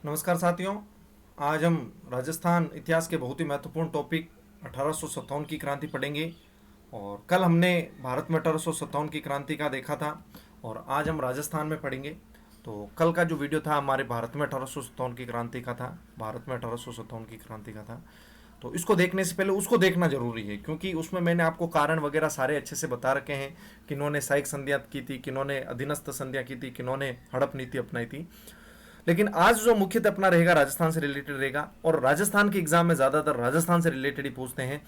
नमस्कार साथियों। आज हम राजस्थान इतिहास के बहुत ही महत्वपूर्ण टॉपिक 1857 की क्रांति पढ़ेंगे। और कल हमने भारत में 1857 की क्रांति का देखा था और आज हम राजस्थान में पढ़ेंगे। तो कल का जो वीडियो था हमारे भारत में 1857 की क्रांति का था, भारत में 1857 की क्रांति का था। तो इसको देखने से पहले उसको देखना जरूरी है, क्योंकि उसमें मैंने आपको कारण वगैरह सारे अच्छे से बता रखे हैं। किन्होंने साइक संधियां की थी, किन्होंने अधीनस्थ संधियां की थी, किन्होंने हड़प नीति अपनाई थी। लेकिन आज जो मुख्यतः अपना रहेगा राजस्थान से रिलेटेड रहेगा, और राजस्थान के एग्जाम में ज्यादातर राजस्थान से रिलेटेड ही पूछते हैं।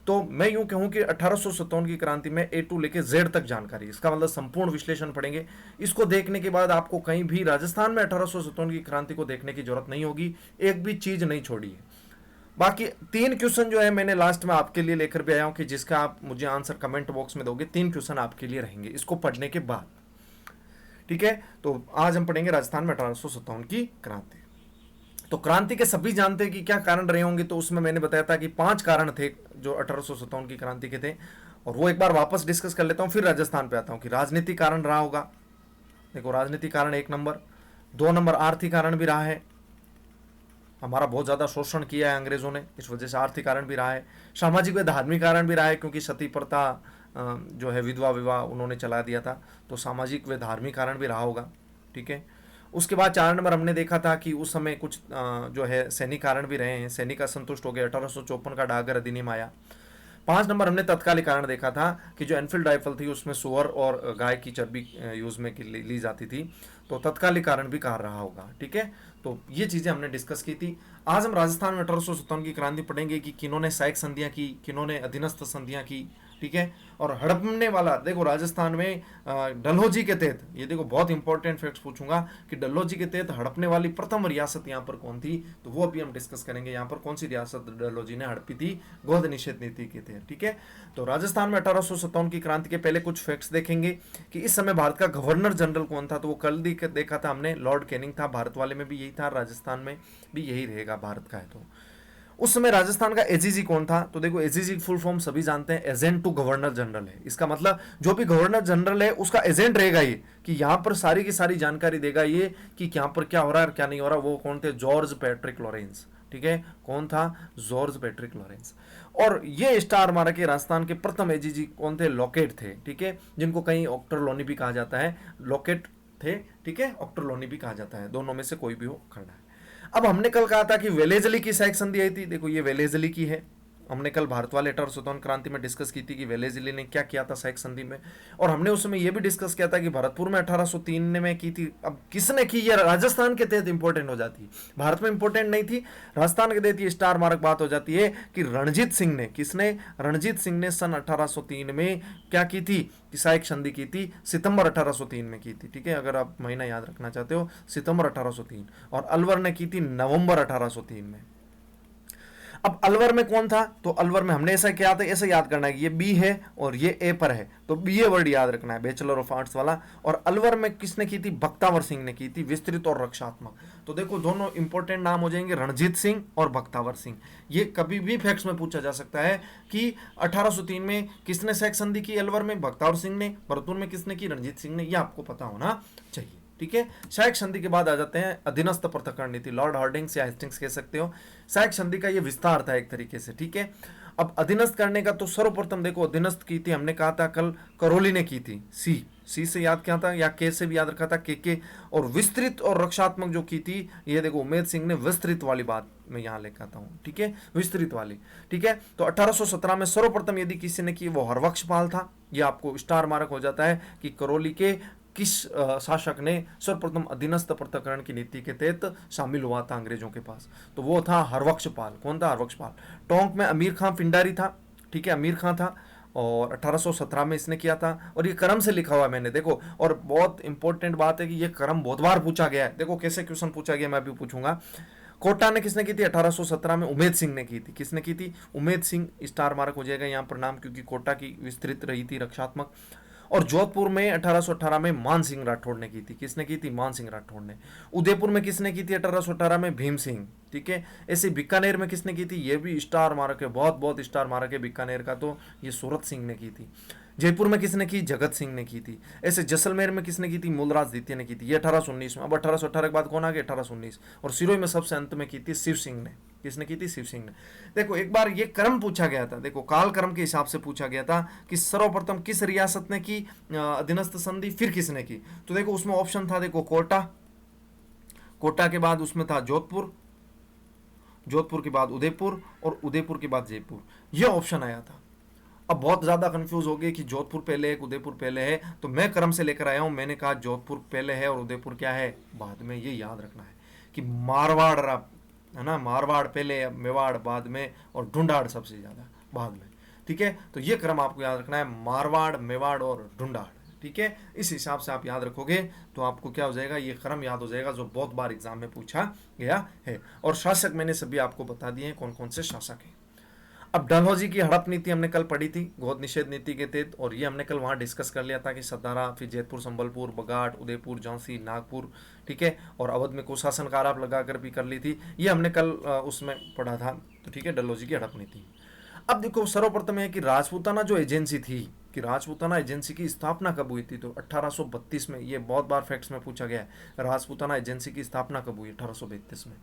तो मैं यूं कहूं कि 1857 की क्रांति में ए टू लेके जेड तक जानकारी, इसका मतलब संपूर्ण विश्लेषण पढ़ेंगे। इसको देखने के बाद आपको कहीं भी राजस्थान में 1857 की क्रांति को देखने की जरूरत नहीं होगी, एक भी चीज नहीं छोड़ी है। बाकी 3 क्वेश्चन जो है मैंने लास्ट में आपके लिए लेकर भी आया हूं कि जिसका आप मुझे आंसर कमेंट बॉक्स में दोगे। 3 क्वेश्चन आपके लिए रहेंगे इसको पढ़ने के बाद, ठीक है। तो आज हम पढ़ेंगे राजस्थान में 1857 की क्रांति। तो क्रांति के सभी जानते हैं कि क्या कारण रहे होंगे। तो उसमें मैंने बताया था कि 5 कारण थे जो 1857 की क्रांति के थे, और वो एक बार वापस डिस्कस कर लेता हूं, फिर राजस्थान पे आता हूं कि राजनीतिक कारण रहा होगा। देखो, राजनीतिक कारण 1 नंबर। 2 नंबर आर्थिक कारण भी रहा है, हमारा बहुत ज्यादा शोषण किया है अंग्रेजों ने, इस वजह से आर्थिक कारण भी रहा है। सामाजिक व धार्मिक कारण भी रहा है, क्योंकि सती प्रथा जो है, विधवा विवाह उन्होंने चला दिया था, तो सामाजिक व धार्मिक कारण भी रहा होगा, ठीक है। उसके बाद 4 नंबर हमने देखा था कि उस समय कुछ जो है सैनिक कारण भी रहे हैं, सैनिक असंतुष्ट हो गए, 1854 का डागर अधिनियम आया। 5 नंबर हमने तत्कालिक कारण देखा था कि जो एनफील्ड राइफल थी उसमें सुअर और गाय की चर्बी यूज में ली जाती थी, तो तत्कालिक कारण भी कहा रहा होगा, ठीक है। तो ये चीजें हमने डिस्कस की थी। आज हम राजस्थान में 1857 की क्रांति पढ़ेंगे कि किन्होंने सहायक संधियां की, किन्होंने अधीनस्थ संधियां की, ठीक है। और हड़पने वाला, देखो राजस्थान में डलहौजी के तहत, ये देखो बहुत इंपॉर्टेंट फैक्ट्स पूछूंगा कि डलहौजी के तहत हड़पने वाली प्रथम रियासत यहाँ पर कौन थी, तो वो अभी हम डिस्कस करेंगे। यहाँ पर कौन सी रियासत डलहौजी ने हड़पी थी गोद निषेध नीति के तहत, ठीक है। तो राजस्थान में 1857 की क्रांति के पहले कुछ फैक्ट्स देखेंगे कि इस समय भारत का गवर्नर जनरल कौन था। तो वो कल देखा था हमने, लॉर्ड कैनिंग था। भारत वाले में भी यही था, राजस्थान में भी यही रहेगा, भारत का है तो। उस समय राजस्थान का एजीजी कौन था, तो देखो एजीजी फुल फॉर्म सभी जानते हैं, एजेंट टू गवर्नर जनरल है। इसका मतलब जो भी गवर्नर जनरल है उसका एजेंट रहेगा ये, कि यहां पर सारी की सारी जानकारी देगा ये कि यहां पर क्या हो रहा है और क्या नहीं हो रहा। वो कौन थे? जॉर्ज पैट्रिक लॉरेंस, ठीक है। कौन था? George Patrick Lawrence. और ये स्टार मारा के राजस्थान के प्रथम एजीजी कौन थे? लॉकेट थे, ठीक है, जिनको कहीं ऑक्टर लोनी भी कहा जाता है। लॉकेट थे, ठीक है, ऑक्टर लोनी भी कहा जाता है, दोनों में से कोई भी हो खड़ा है। अब हमने कल कहा था कि वेलेजली की सहायक संधि आई थी, देखो ये वेलेजली की है। हमने कल भारत वाले 1857 क्रांति में डिस्कस की थी कि वेलेजली ने क्या किया था सहायक संधि में, और हमने उस समय यह भी डिस्कस किया था कि भरतपुर में 1803 में की थी। अब किसने की? ये राजस्थान के तहत इंपॉर्टेंट हो जाती है, भारत में इंपॉर्टेंट नहीं थी, राजस्थान के तहत ये स्टार मार्क बात हो जाती है कि रणजीत सिंह ने, किसने? रणजीत सिंह ने सन 1803 में क्या की थी? कि सहायक संधि की थी, सितंबर 1803 में की थी, ठीक है। अगर आप महीना याद रखना चाहते हो, सितंबर 1803। और अलवर ने की थी नवंबर 1803 में। अब अलवर में कौन था? तो अलवर में हमने ऐसा किया था, ऐसा याद करना है कि ये बी है और ये ए पर है, तो बी ए वर्ड याद रखना है, बैचलर ऑफ आर्ट्स वाला। और अलवर में किसने की थी? बख्तावर सिंह ने की थी, विस्तृत और रक्षात्मक। तो देखो दोनों इंपॉर्टेंट नाम हो जाएंगे, रणजीत सिंह और बख्तावर सिंह। ये कभी भी फैक्ट्स में पूछा जा सकता है कि 1803 में किसने सहायक संधि की अलवर में? बख्तावर सिंह ने। भरतपुर में किसने की? रणजीत सिंह ने। यह आपको पता होना चाहिए, ठीक है। सहायक संधि के बाद आ जाते हैं अधीनस्थ पृथक्करण नीति, लॉर्ड हार्डिंग्स या हेस्टिंग्स कह सकते हो। सहायक संधि का ये विस्तार था एक तरीके से, ठीक है। अब अधीनस्थ करने का तो सर्वप्रथम देखो अधीनस्थ की थी, हमने कहा था कल, करौली ने की थी। सी से याद किया था, या के से भी याद रखा था, के। और विस्तृत और रक्षात्मक जो की थी, ये देखो उमेद सिंह ने विस्तृत वाली बात मैं यहां लेकर आता हूं, ठीक है, विस्तृत वाली, ठीक है। तो 1817 में सर्वप्रथम यदि किसी ने की, वो हरबख्शपाल था। ये आपको स्टार मार्क हो जाता है कि करौली के किस शासक ने सर्वप्रथम अधीनस्थ पृथक्करण की नीति के तहत शामिल हुआ था अंग्रेजों के पास, तो वो था हरबख्शपाल। कौन था? हरबख्शपाल। टोंक में अमीर खां पिंडारी था, ठीक है, अमीर खां था, और 1817 में इसने किया था। और ये क्रम से लिखा हुआ है मैंने, देखो। और बहुत इंपॉर्टेंट बात है कि ये क्रम बहुत बार पूछा गया है, देखो कैसे क्वेश्चन पूछा गया, मैं भी पूछूंगा। कोटा ने किसने की थी? 1817 में उमेद सिंह ने की थी। किसने की थी? उमेद सिंह। स्टार मार्क हो जाएगा यहाँ पर नाम, क्योंकि कोटा की विस्तृत रही थी, रक्षात्मक। और जोधपुर में 1818 में मान सिंह राठौड़ ने की थी। किसने की थी? मान सिंह राठौड़ ने। उदयपुर में किसने की थी 1818 में? भीम सिंह, ठीक है। ऐसे बीकानेर में किसने की थी? ये भी स्टार मार्क है, बहुत बहुत स्टार मार्क है बीकानेर का, तो ये सूरत सिंह ने की थी। जयपुर में किसने की? जगत सिंह ने की थी। ऐसे जैसलमेर में किसने की थी? मूलराज द्वितीय ने की थी। ये 1819 में। अब 1818 के बाद कौन आ गया? 1819। और सिरोही में सबसे अंत में की थी शिव सिंह ने। किसने की थी? शिव सिंह ने। देखो एक बार ये क्रम पूछा गया था, देखो काल क्रम के हिसाब से पूछा गया था कि सर्वप्रथम किस रियासत ने की अधीनस्थ संधि, फिर किसने की। तो देखो उसमें ऑप्शन था, देखो कोटा, कोटा के बाद उसमें था जोधपुर, जोधपुर के बाद उदयपुर, और उदयपुर के बाद जयपुर, यह ऑप्शन आया था। अब बहुत ज़्यादा कंफ्यूज हो गए कि जोधपुर पहले है, उदयपुर पहले है, तो मैं क्रम से लेकर आया हूं। मैंने कहा जोधपुर पहले है और उदयपुर क्या है? बाद में। ये याद रखना है कि मारवाड़ है ना, मारवाड़ पहले, मेवाड़ बाद में, और ढूंढाड़ सबसे ज़्यादा बाद में। ठीक है, तो ये क्रम आपको याद रखना है, मारवाड़, मेवाड़ और ढूंढाड़। ठीक है, इस हिसाब से आप याद रखोगे तो आपको क्या हो जाएगा? ये क्रम याद हो जाएगा, जो बहुत बार एग्जाम में पूछा गया है। और शासक मैंने सभी आपको बता दिए हैं कौन कौन से शासक हैं। अब डलहौजी की हड़प नीति हमने कल पढ़ी थी, गोद निषेध नीति के तहत, और ये हमने कल वहाँ डिस्कस कर लिया था कि सतारा, फिर जयपुर, संबलपुर, बगाट, उदयपुर, झांसी, नागपुर। ठीक है, और अवध में कुशासन का आरोप लगाकर भी कर ली थी, ये हमने कल उसमें पढ़ा था। तो ठीक है, डलहौजी की हड़प नीति। अब देखो सर्वप्रथम है कि राजपूताना जो एजेंसी थी, कि राजपूताना एजेंसी की स्थापना कब हुई थी, तो 1832 में। ये बहुत बार फैक्ट्स में पूछा गया है, राजपूताना एजेंसी की स्थापना कब हुई? 1832 में।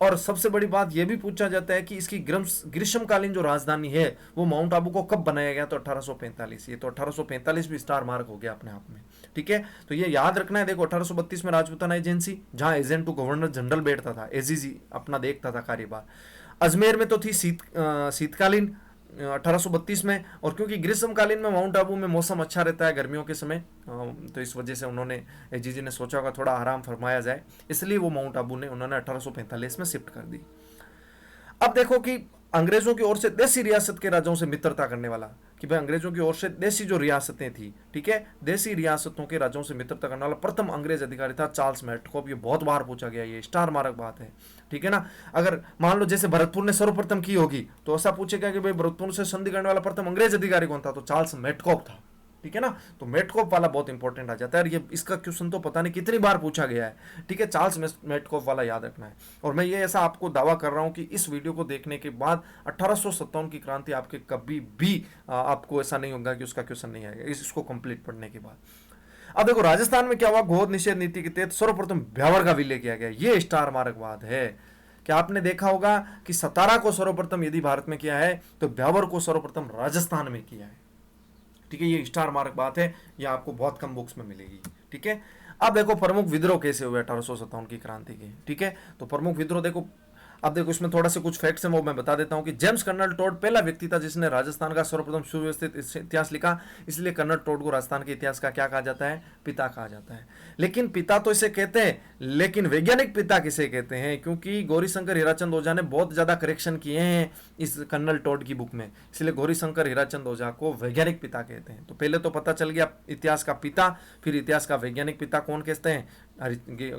और सबसे बड़ी बात यह भी पूछा जाता है कि इसकी ग्रीष्मकालीन जो राजधानी है वो माउंट आबू को कब बनाया गया? तो 1845। ये तो 1845 भी स्टार मार्क हो गया अपने आप में। ठीक है, तो ये याद रखना है। देखो 1832 में राजपूताना एजेंसी, जहां एजेंट टू गवर्नर जनरल बैठता था, एजीजी अपना देखता था कार्यभार। अजमेर में तो थी शीतकालीन 1832 में, और क्योंकि ग्रीष्मकालीन में माउंट आबू में मौसम अच्छा रहता है गर्मियों के समय, तो इस वजह से उन्होंने, एजीजी ने सोचा होगा थोड़ा आराम फरमाया जाए, इसलिए वो माउंट आबू ने उन्होंने 1845 में शिफ्ट कर दी। अब देखो कि अंग्रेजों की ओर से देसी रियासत के राजाओं से मित्रता करने वाला, कि भाई अंग्रेजों की ओर से देसी जो रियासतें थी, ठीक है, देसी रियासतों के राजाओं से मित्रता करने वाला प्रथम अंग्रेज अधिकारी था चार्ल्स मेटकॉप। ये बहुत बार पूछा गया, ये स्टार मार्क बात है। ठीक है ना, अगर मान लो जैसे भरतपुर ने सर्वप्रथम की होगी तो ऐसा पूछेगा कि भाई भरतपुर से संधि करने वाला प्रथम अंग्रेज अधिकारी कौन था? तो चार्ल्स मेटकॉप था। ठीक है ना, तो मेटकॉप वाला बहुत इंपॉर्टेंट आ जाता है, और ये इसका क्वेश्चन तो पता नहीं कितनी बार पूछा गया है। ठीक है, चार्ल्स मेटकॉप वाला याद रखना है। और मैं ये ऐसा आपको दावा कर रहा हूं कि इस वीडियो को देखने के बाद 1857 की क्रांति आपके कभी भी आपको ऐसा नहीं होगा कि उसका क्वेश्चन नहीं आएगा इसको कंप्लीट पढ़ने के बाद। अब देखो राजस्थान में क्या हुआ, गोद निषेध नीति के तहत सर्वप्रथम ब्यावर का विलय किया गया। ये स्टार मार्क बात है कि आपने देखा होगा कि सतारा को सर्वप्रथम यदि भारत में किया है तो ब्यावर को सर्वप्रथम राजस्थान में किया है। ठीक है, ये स्टार मार्क बात है, ये आपको बहुत कम बुक्स में मिलेगी। ठीक है, अब देखो प्रमुख विद्रोह कैसे हुए 1857 की क्रांति के। ठीक है, तो प्रमुख विद्रोह देखो, अब देखो इसमें थोड़ा सा कुछ फैक्ट्स हैं वो मैं बता देता हूं कि जेम्स कर्नल टोड पहला व्यक्ति था जिसने राजस्थान का सर्वप्रथम सुव्यवस्थित इतिहास लिखा, इसलिए कर्नल टोड को राजस्थान के इतिहास का क्या कहा जाता है? पिता कहा जाता है। लेकिन पिता तो इसे कहते हैं, लेकिन वैज्ञानिक पिता किसे कहते हैं? क्योंकि गौरीशंकर हीराचंद ओझा ने बहुत ज्यादा करेक्शन किए हैं इस कर्नल टोड की बुक में, इसलिए गौरीशंकर हीराचंद ओझा को वैज्ञानिक पिता कहते हैं। तो पहले तो पता चल गया इतिहास का पिता, फिर इतिहास का वैज्ञानिक पिता कौन कहते हैं?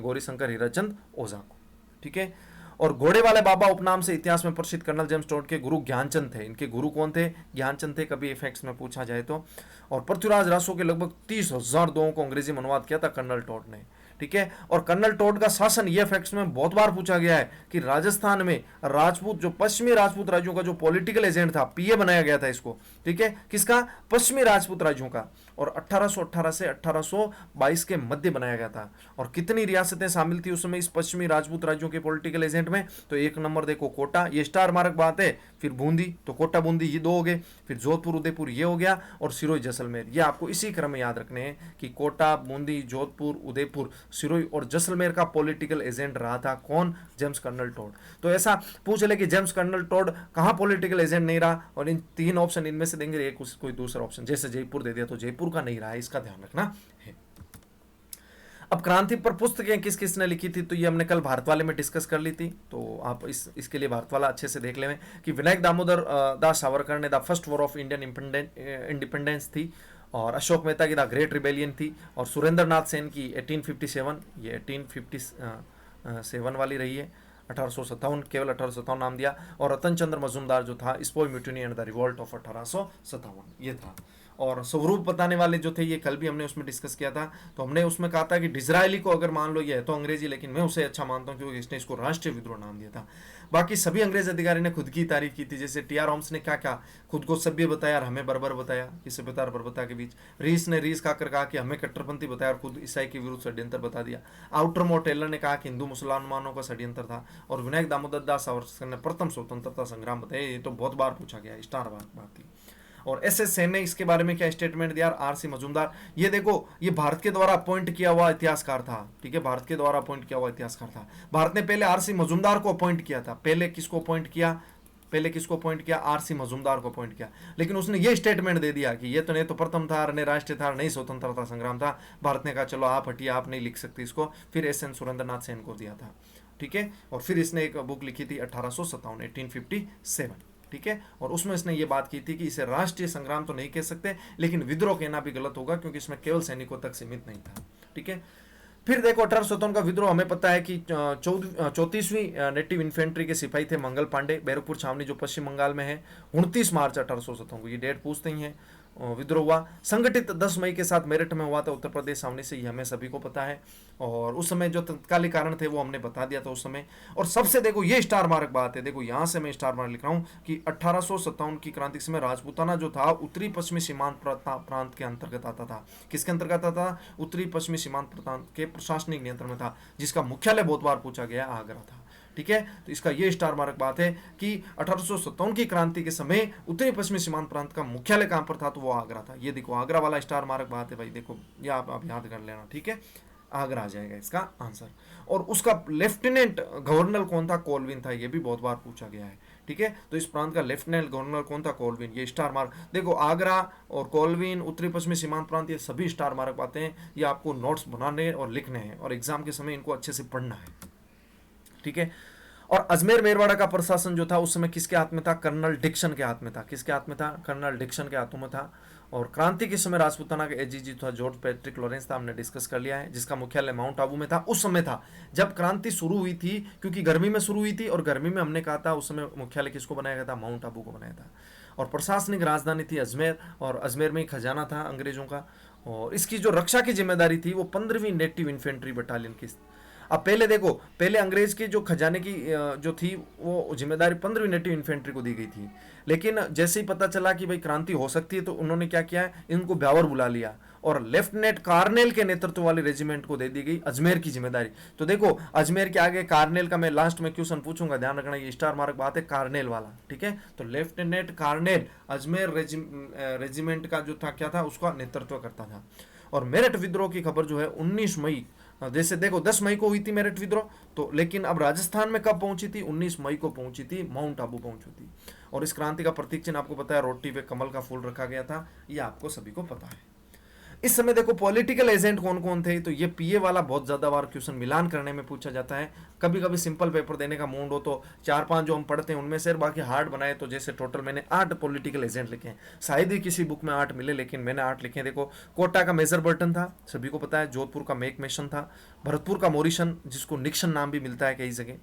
गौरीशंकर हीराचंद ओझा को। ठीक है, और घोड़े वाले बाबा उपनाम से इतिहास में प्रसिद्ध कर्नल जेम्स टोड के गुरु ज्ञानचंद थे। इनके गुरु कौन थे? ज्ञानचंद थे, कभी इफेक्ट्स में पूछा जाए तो। और पृथ्वीराज रासो के लगभग 30,000 दोहों को अंग्रेजी में अनुवाद किया था कर्नल टोड ने। ठीक है, और कर्नल टोड का शासन, ये फैक्ट्स में बहुत बार पूछा गया है कि राजस्थान में राजपूत, जो पश्चिमी राजपूत राज्यों का जो पॉलिटिकल एजेंट था, पीए बनाया गया था इसको। ठीक है, किसका? पश्चिमी राजपूत राज्यों का। और 1818 से 1822 के मध्य बनाया गया था। और कितनी रियासतें शामिल थी उस समय इस पश्चिमी राजपूत राज्यों के पॉलिटिकल एजेंट में? तो एक नंबर देखो कोटा, ये स्टार मार्क बात है, फिर बूंदी, तो कोटा बूंदी ये दो हो गए, फिर जोधपुर उदयपुर ये हो गया, और सिरोही जैसलमेर। ये आपको इसी क्रम में याद रखने हैं कि कोटा, बूंदी, जोधपुर, उदयपुर, सिरोही और जैसलमेर का पॉलिटिकल एजेंट रहा था कौन? James Colonel Tod. तो ऐसा पूछ ले कि जेम्स कर्नल टोड कहां पॉलिटिकल एजेंट नहीं रहा, और इन तीन ऑप्शन इनमें से देंगे एक कोई दूसरा ऑप्शन, जैसे जयपुर दे दिया तो जयपुर का नहीं रहा है, इसका ध्यान रखना है। अब क्रांति पर पुस्तकें किस किस ने लिखी थी, तो ये हमने कल भारत वाले में डिस्कस कर ली थी, तो आप इसके लिए भारत वाला अच्छे से देख लें कि विनायक दामोदर दास सावरकर ने the first war of Indian independence थी, और अशोक मेहता की द ग्रेट रिबेलियन थी, और सुरेंद्र नाथ सेन की 1857, ये 1857 वाली रही है, 1857 केवल 1857 नाम दिया, और रतन चंद्र मजूमदार जो था sepoy mutiny and the revolt of 1857 ये था। और स्वरूप बताने वाले जो थे, ये कल भी हमने उसमें डिस्कस किया था। तो हमने उसमें कहा था कि डिजरायली को अगर मान लो ये है तो अंग्रेजी, लेकिन मैं उसे अच्छा मानता हूँ क्योंकि इसने इसको राष्ट्रीय विद्रोह नाम दिया था। बाकी सभी अंग्रेज अधिकारी ने खुद की तारीफ की थी, जैसे टी आर होम्स ने क्या क्या खुद को सभ्य बताया और हमें बर्बर बताया, ये सभ्यता और बर्बरता के बीच। रीस ने रीस खाकर कहा कि हमें कट्टरपंथी बताया और खुद ईसाई के विरुद्ध षड्यंत्र बता दिया। आउटरमोर टेलर ने कहा कि हिंदू मुसलमानों का षड्यंत्र था। और विनायक दामोदर दास सावरकर ने प्रथम स्वतंत्रता संग्राम बताया। ये तो बहुत बार पूछा गया, स्टार बात थी। और एस एस सेन ने इसके बारे में क्या स्टेटमेंट दिया, आर सी मजूमदार, ये देखो ये भारत के द्वारा अपॉइंट किया हुआ इतिहासकार था, ठीक है, भारत के द्वारा अपॉइंट किया हुआ इतिहासकार था। भारत ने पहले आर सी मजूमदार को अपॉइंट किया था। पहले किसको अपॉइंट किया, आर सी मजूमदार को अपॉइंट किया। लेकिन उसने ये स्टेटमेंट दे दिया कि ये तो नहीं तो प्रथम था, नहीं राष्ट्रीय था, नहीं स्वतंत्रता संग्राम था। भारत ने कहा चलो आप हटिए, आप नहीं लिख सकते इसको। फिर एस एन सुरेंद्रनाथ सेन को दिया था, ठीक है। और फिर इसने एक बुक लिखी थी 1857, ठीक है। और उसमें इसने ये बात की थी कि इसे राष्ट्रीय संग्राम तो नहीं कह सकते, लेकिन विद्रोह कहना भी गलत होगा क्योंकि इसमें केवल सैनिकों तक सीमित नहीं था, ठीक है। फिर देखो 1857 का विद्रोह, हमें पता है कि 34वीं नेटिव इन्फेंट्री के सिपाही थे मंगल पांडे, बैरकपुर छावनी जो पश्चिम बंगाल में है। 29 मार्च 1857 को, ये डेट पूछते ही हैं, विद्रोह हुआ। संगठित 10 मई के साथ मेरठ में हुआ था, उत्तर प्रदेश छावनी से, ये हमें सभी को पता है। और उस समय जो तत्कालिक कारण थे वो हमने बता दिया था उस समय। और सबसे देखो ये स्टार मार्क बात है, देखो यहाँ से मैं स्टार मार्क लिख रहा हूँ कि 1857 की क्रांति के समय राजपूताना जो था उत्तरी पश्चिमी सीमांत प्रांत के अंतर्गत आता था। किसके अंतर्गत आता था, उत्तरी पश्चिमी सीमांत प्रांत के प्रशासनिक नियंत्रण में था, जिसका मुख्यालय बहुत बार पूछा गया आगरा था, ठीक है। तो इसका ये स्टार मार्क बात है कि 1857 की क्रांति के समय उत्तरी पश्चिमी सीमांत प्रांत का मुख्यालय कहां पर था, तो वो आगरा था। ये देखो आगरा वाला स्टार मार्क बात है भाई, देखो ये आप याद कर लेना, ठीक है, आगरा आ जाएगा इसका आंसर। और उसका लेफ्टिनेंट गवर्नर कौन था, कोलविन था, ये भी बहुत बार पूछा गया है, ठीक है। तो इस प्रांत का लेफ्टिनेंट गवर्नर कौन था, कोलविन, ये स्टार मार्क। देखो आगरा और कोलविन, उत्तरी पश्चिमी सीमांत प्रांत, ये सभी स्टार मार्क बातें हैं। ये आपको नोट्स बनाने और लिखने हैं और एग्जाम के समय इनको अच्छे से पढ़ना है, ठीक है। और अजमेर मेरवाड़ा का प्रशासन जो था उस समय किसके हाथ में था, कर्नल डिक्सन के हाथ में था। किसके हाथ में था, कर्नल डिक्सन के हाथों में था। और क्रांति के समय राजपूताना के एजीजी था जॉर्ज पैट्रिक लॉरेंस था, हमने डिस्कस कर लिया है, जिसका मुख्यालय माउंट आबू में था। उस समय था जब क्रांति शुरू हुई थी, क्योंकि गर्मी में शुरू हुई थी और गर्मी में हमने कहा था उस समय मुख्यालय किसको बनाया गया था, माउंट आबू को बनाया था। और प्रशासनिक राजधानी थी अजमेर, और अजमेर में ही खजाना था अंग्रेजों का। और इसकी जो रक्षा की जिम्मेदारी थी वो 15वीं नेटिव इन्फेंट्री बटालियन की। अब पहले देखो, पहले अंग्रेज की जो खजाने की जो थी वो जिम्मेदारी 15वीं नेटिव इन्फेंट्री को दी गई थी। लेकिन जैसे ही पता चला कि भाई क्रांति हो सकती है तो उन्होंने क्या किया, इनको ब्यावर बुला लिया और लेफ्टिनेंट कार्नेल के नेतृत्व वाले रेजिमेंट को दे दी गई अजमेर की जिम्मेदारी। तो देखो अजमेर के आगे कार्नेल का मैं लास्ट में क्वेश्चन पूछूंगा, ध्यान रखना, ये स्टार मार्क बात है, कार्नेल वाला, ठीक है। तो लेफ्टिनेंट कार्नेल अजमेर रेजिमेंट का जो था क्या था, उसका नेतृत्व करता था। और मेरठ विद्रोह की खबर जो है 19 मई, जैसे देखो 10 मई को हुई थी मेरठ विद्रोह, तो लेकिन अब राजस्थान में कब पहुंची थी, 19 मई को पहुंची थी, माउंट आबू पहुंची थी। और इस क्रांति का प्रतीक चिन्ह आपको पता है, रोटी पे कमल का फूल रखा गया था, ये आपको सभी को पता है। इस समय देखो पॉलिटिकल एजेंट कौन कौन थे, तो ये पीए वाला बहुत ज्यादा बार क्वेश्चन मिलान करने में पूछा जाता है। कभी कभी सिंपल पेपर देने का मूड हो तो 4-5 जो हम पढ़ते हैं उनमें से, बाकी हार्ड बनाए तो जैसे टोटल मैंने 8 पॉलिटिकल एजेंट लिखे हैं। शायद ही किसी बुक में 8 मिले, लेकिन मैंने 8 लिखे हैं। देखो कोटा का मेजर बर्टन था, सभी को पता है। जोधपुर का मेक मेशन था। भरतपुर का मोरिसन, जिसको निक्सन नाम भी मिलता है कई जगह।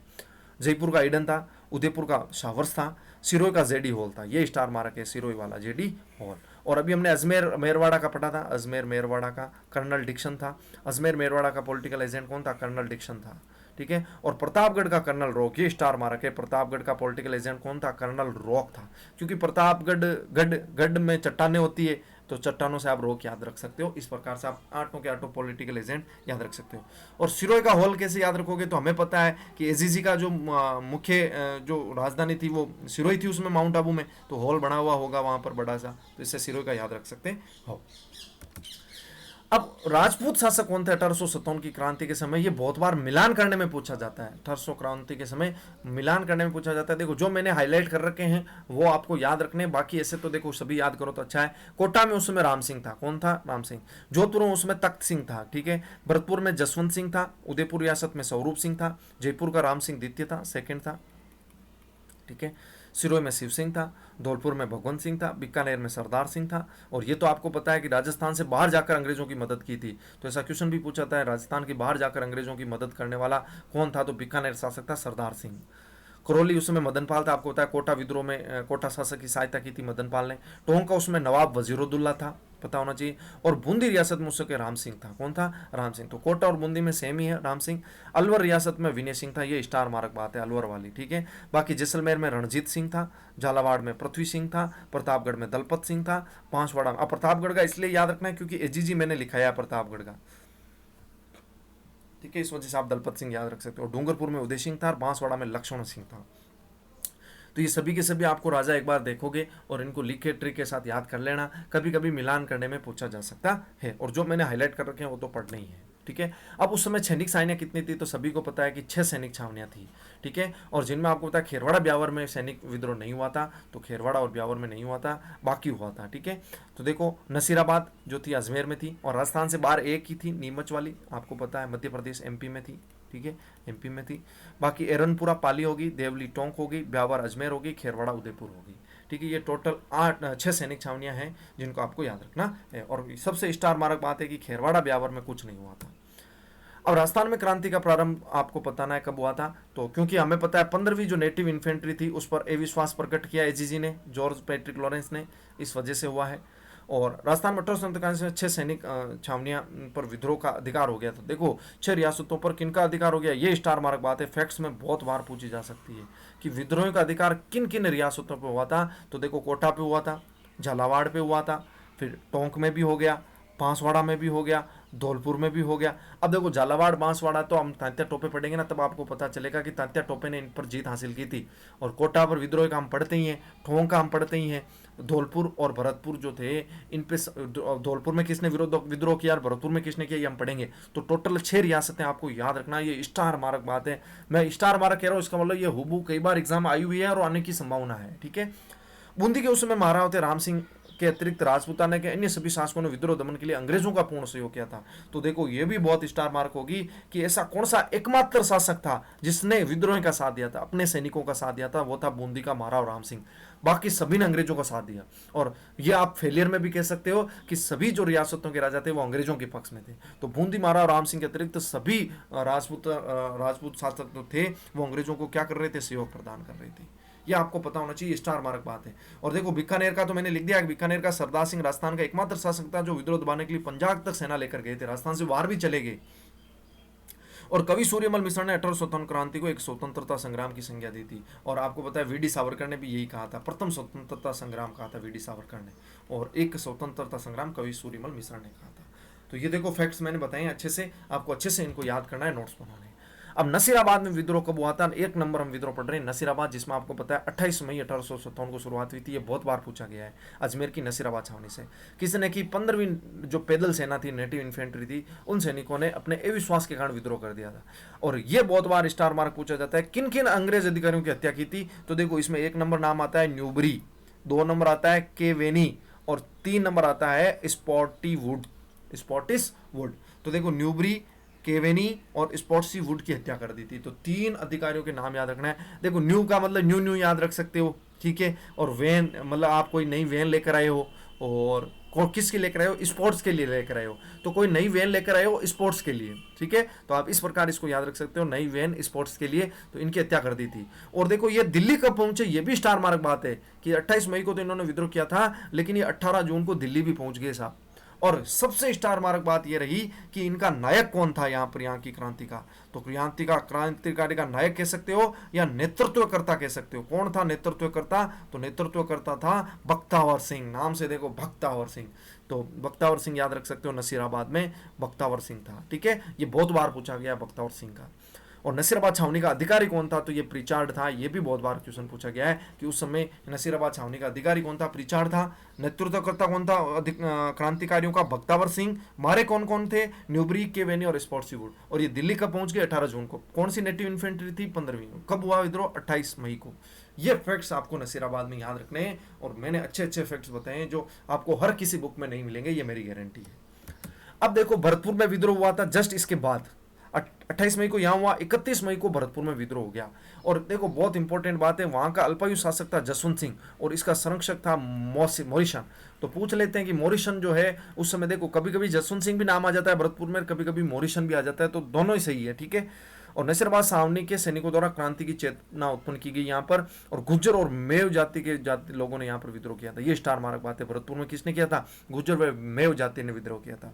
जयपुर का ईडन था। उदयपुर का शावर्स था। सिरोही का जेडी हॉल था। ये स्टार मार्क है, सिरोही वाला जेडी हॉल। और अभी हमने अजमेर मेरवाड़ा का पढ़ा था, अजमेर मेरवाड़ा का कर्नल डिक्सन था। अजमेर मेरवाड़ा का पॉलिटिकल एजेंट कौन था, कर्नल डिक्सन था, ठीक है। और प्रतापगढ़ का कर्नल रॉक, ये स्टार मार्क है। प्रतापगढ़ का पॉलिटिकल एजेंट कौन था, कर्नल रॉक था, क्योंकि प्रतापगढ़ गढ़ में चट्टानें होती है तो चट्टानों से आप रॉक याद रख सकते हो। इस प्रकार से आप 8 के 8 पॉलिटिकल एजेंट याद रख सकते हो। और सिरोही का हॉल कैसे याद रखोगे, तो हमें पता है कि एजीजी का जो मुख्य जो राजधानी थी वो सिरोही थी, उसमें माउंट आबू में, तो हॉल बना हुआ होगा वहां पर बड़ा सा, तो इससे सिरोही का याद रख सकते हो। अब राजपूत शासक कौन थे 1857 की क्रांति के समय, ये बहुत बार मिलान करने में पूछा जाता है। 1800 क्रांति के समय मिलान करने में पूछा जाता है। देखो जो मैंने हाईलाइट कर रखे हैं वो आपको याद रखने, बाकी ऐसे तो देखो सभी याद करो तो अच्छा है। कोटा में उस समय राम सिंह था, कौन था, राम सिंह। जोधपुर में उसमें तख्त सिंह था, ठीक है। भरतपुर में जसवंत सिंह था। उदयपुर रियासत में स्वरूप सिंह था। जयपुर का राम सिंह द्वितीय था, सेकेंड था, ठीक है। सिरोही में शिव सिंह था। धौलपुर में भगवंत सिंह था। बीकानेर में सरदार सिंह था। और ये तो आपको पता है कि राजस्थान से बाहर जाकर अंग्रेजों की मदद की थी, तो ऐसा क्वेश्चन भी पूछा जाता है, राजस्थान के बाहर जाकर अंग्रेजों की मदद करने वाला कौन था, तो बीकानेर शासक था सरदार सिंह। करौली उसमें मदनपाल था, आपको पता है कोटा विद्रोह में कोटा शासक की सहायता की थी मदनपाल ने। टोंक का उसमें नवाब वजीरुद्दौला था, पता होना चाहिए। और बूंदी रियासत में उसके राम सिंह था। कौन था? राम सिंह। तो कोटा और बूंदी में सेम ही है राम सिंह। अलवर रियासत में विनय सिंह था, ये स्टार मार्क बात है अलवर वाली, ठीक है। बाकी जैसलमेर में रणजीत सिंह था, झालावाड़ में पृथ्वी सिंह था, प्रतापगढ़ में दलपत सिंह था, बांसवाड़ा में, अब प्रतापगढ़ का इसलिए याद रखना है क्योंकि एजीजी मैंने लिखाया है प्रतापगढ़ का, ठीक है, इस वजह से आप दलपत सिंह याद रख सकते हो। डूंगरपुर में उदय सिंह था और बांसवाड़ा में लक्ष्मण सिंह था। तो ये सभी के सभी आपको राजा एक बार देखोगे और इनको लिख के ट्रिक के साथ याद कर लेना, कभी कभी मिलान करने में पूछा जा सकता है। और जो मैंने हाईलाइट कर रखे हैं वो तो पढ़ने ही है, ठीक है। अब उस समय सैनिक छावनियाँ कितनी थी? तो सभी को पता है कि 6 सैनिक छावनियाँ थी, ठीक है। और जिनमें आपको पता है खेरवाड़ा ब्यावर में सैनिक विद्रोह नहीं हुआ था, तो खेरवाड़ा और ब्यावर में नहीं हुआ था, बाकी हुआ था, ठीक है। तो देखो नसीराबाद जो थी अजमेर में थी, और राजस्थान से बाहर एक ही थी नीमच वाली, आपको पता है मध्य प्रदेश एमपी में थी, ठीक है, एमपी में थी। बाकी एरनपुरा पाली होगी, देवली टोंक होगी, ब्यावर अजमेर होगी, खेरवाड़ा उदयपुर होगी, ठीक है। ये टोटल 6 सैनिक छावनियाँ हैं जिनको आपको याद रखना है। और सबसे स्टार मार्क बात है कि खेरवाड़ा ब्यावर में कुछ नहीं हुआ था। अब राजस्थान में क्रांति का प्रारंभ आपको बताना है कब हुआ था, तो क्योंकि हमें पता है 15वीं जो नेटिव इन्फेंट्री थी उस पर विश्वास प्रकट किया एजीजी ने, जॉर्ज पैट्रिक लॉरेंस ने, इस वजह से हुआ है। और राजस्थान में 1897 में 6 सैनिक छावनियां पर विद्रोह का अधिकार हो गया था। देखो 6 रियासतों पर किनका अधिकार हो गया, ये स्टार मार्क बात है, फैक्ट्स में बहुत बार पूछी जा सकती है कि विद्रोह का अधिकार किन किन रियासतों पर हुआ था। तो देखो कोटा पे हुआ था, झालावाड़ पे हुआ था, फिर टोंक में भी हो गया, बांसवाड़ा में भी हो गया, धौलपुर में भी हो गया। अब देखो झालावाड़ बांसवाड़ा तो हम तांत्या टोपे पढ़ेंगे ना, तब आपको पता चलेगा कि तांत्या टोपे ने इन पर जीत हासिल की थी। और कोटा पर विद्रोह का हम पढ़ते ही हैं, ठोंक का हम पढ़ते ही हैं, धौलपुर और भरतपुर जो थे इन पे धौलपुर में किसने विद्रोह किया और भरतपुर में किसने किया ये हम पढ़ेंगे। तो टोटल 6 रियासतें आपको याद रखना, ये स्टार मार्क बात है। मैं स्टार मार्क कह रहा हूँ, इसका मतलब ये हुबहू कई बार एग्जाम आई हुई है और आने की संभावना है, ठीक है। बूंदी के उस समय महाराणा होते राम सिंह के अतिरिक्त राजपूताना के अन्य सभी शासकों ने विद्रोह दमन के लिए अंग्रेजों का पूर्ण सहयोग किया था। तो देखो ये भी बहुत स्टार मार्क होगी कि ऐसा कौन सा एकमात्र शासक था जिसने विद्रोह का साथ दिया था, अपने सैनिकों का साथ दिया था, वो था बूंदी का महाराणा राम सिंह। बाकी सभी ने अंग्रेजों का साथ दिया। और ये आप फेलियर में भी कह सकते हो कि सभी जो रियासतों के राजा थे वो अंग्रेजों के पक्ष में थे। तो बूंदी महाराणा राम सिंह के अतिरिक्त सभी राजपूत शासक जो थे वो अंग्रेजों को क्या कर रहे थे, सहयोग प्रदान कर रहे थे। ये आपको पता होना चाहिए, स्टार मार्क बात है। और देखो बीकानेर का तो मैंने लिख दिया, बीकानेर का सरदार सिंह राजस्थान का एकमात्र शासक था जो विद्रोह दबाने के लिए पंजाब तक सेना लेकर गए थे, राजस्थान से बाहर भी चले गए। और कवि सूर्यमल मिश्र ने 1857 क्रांति को एक स्वतंत्रता संग्राम की संज्ञा दी थी। और आपको पता है वीडी सावरकर ने भी यही कहा था, प्रथम स्वतंत्रता संग्राम कहा था वीडी सावरकर ने, और एक स्वतंत्रता संग्राम कवि सूर्यमल मिश्र ने कहा था। तो ये देखो फैक्ट्स मैंने बताए अच्छे से, आपको अच्छे से इनको याद करना है, नोट्स बनाने हैं। अब नसीराबाद में विद्रोह कब हुआ था? 1 नंबर हम विद्रोह पढ़ रहे हैं नसीराबाद, जिसमें आपको पता है 28 मई 1857 को शुरुआत हुई थी। ये बहुत बार पूछा गया है, अजमेर की नसीराबाद छावनी से। किसने की? 15वीं जो पैदल सेना थी, नेटिव इन्फेंट्री थी, उन सैनिकों ने अपने अविश्वास के कारण विद्रोह कर दिया था। और ये बहुत बार स्टार मार्क पूछा जाता है, किन किन अंग्रेज अधिकारियों की हत्या की थी। तो देखो इसमें 1 नंबर नाम आता है न्यूबरी, 2 नंबर आता है केवेनी, और 3 नंबर आता है स्पॉटिस वुड। तो देखो न्यूबरी, केवेनी और स्पॉट्सी वुड की हत्या कर दी थी। तो 3 अधिकारियों के नाम याद रखना है। देखो न्यू का मतलब न्यू न्यू याद रख सकते हो, ठीक है। और वैन मतलब आप कोई नई वैन लेकर आए हो, और किसके लेकर आए हो? स्पोर्ट्स के लिए लेकर आए हो, तो कोई नई वैन लेकर आए हो स्पोर्ट्स के लिए, ठीक है। तो आप इस प्रकार इसको याद रख सकते हो, नई वैन स्पोर्ट्स के लिए, तो इनकी हत्या कर दी थी। और देखो ये दिल्ली कब पहुंचे, ये भी स्टार मार्क बात है कि 28 मई को तो इन्होंने विद्रोह किया था, लेकिन ये 18 जून को दिल्ली भी पहुंच गए साहब। और सबसे स्टार मार्क बात यह रही कि इनका नायक कौन था यहाँ पर, यहाँ की क्रांति का। तो क्रांतिकारी का नायक कह सकते हो या नेतृत्वकर्ता कह सकते हो। कौन था नेतृत्वकर्ता? तो नेतृत्वकर्ता था बख्तावर सिंह, नाम से देखो बख्तावर सिंह। तो बख्तावर सिंह याद रख सकते हो, नसीराबाद में बख्तावर सिंह था, ठीक है। ये बहुत बार पूछा गया बख्तावर सिंह का। और नसीराबाद छावनी का अधिकारी कौन था? तो ये प्रिचार्ड था। ये भी बहुत बार क्वेश्चन पूछा गया है कि उस समय नसीराबाद छावनी का अधिकारी कौन था? प्रिचार्ड था। नेतृत्वकर्ता कौन था क्रांतिकारियों का? बख्तावर सिंह। मारे कौन कौन थे? न्यूबरी, केवेनी और स्पॉट्सवुड। और ये दिल्ली कब पहुंच गए? 18 जून को। कौन सी नेटिव इन्फेंट्री थी? 15वीं। कब हुआ विद्रोह? 28 मई को। ये फैक्ट्स आपको नसीराबाद में याद रखने हैं, और मैंने अच्छे अच्छे फैक्ट्स बताए हैं जो आपको हर किसी बुक में नहीं मिलेंगे, ये मेरी गारंटी है। अब देखो भरतपुर में विद्रोह हुआ था जस्ट इसके बाद, 28 मई को यहाँ हुआ, 31 मई को भरतपुर में विद्रोह हो गया। और देखो बहुत इंपॉर्टेंट बात है, वहाँ का अल्पायु शासक था जसवंत सिंह और इसका संरक्षक था मोरिशन। तो पूछ लेते हैं कि मोरिशन जो है उस समय, देखो कभी कभी जसवंत सिंह भी नाम आ जाता है भरतपुर में, कभी कभी मोरिशन भी आ जाता है, तो दोनों ही सही है, ठीक है। और नसीराबाद छावनी के सैनिकों द्वारा क्रांति की चेतना उत्पन्न की गई यहाँ पर, और गुज्जर और मेव जाति के लोगों ने यहाँ पर विद्रोह किया था। ये स्टार मार्क बात है। भरतपुर में किसने किया था? गुज्जर व मेव जाति ने विद्रोह किया था।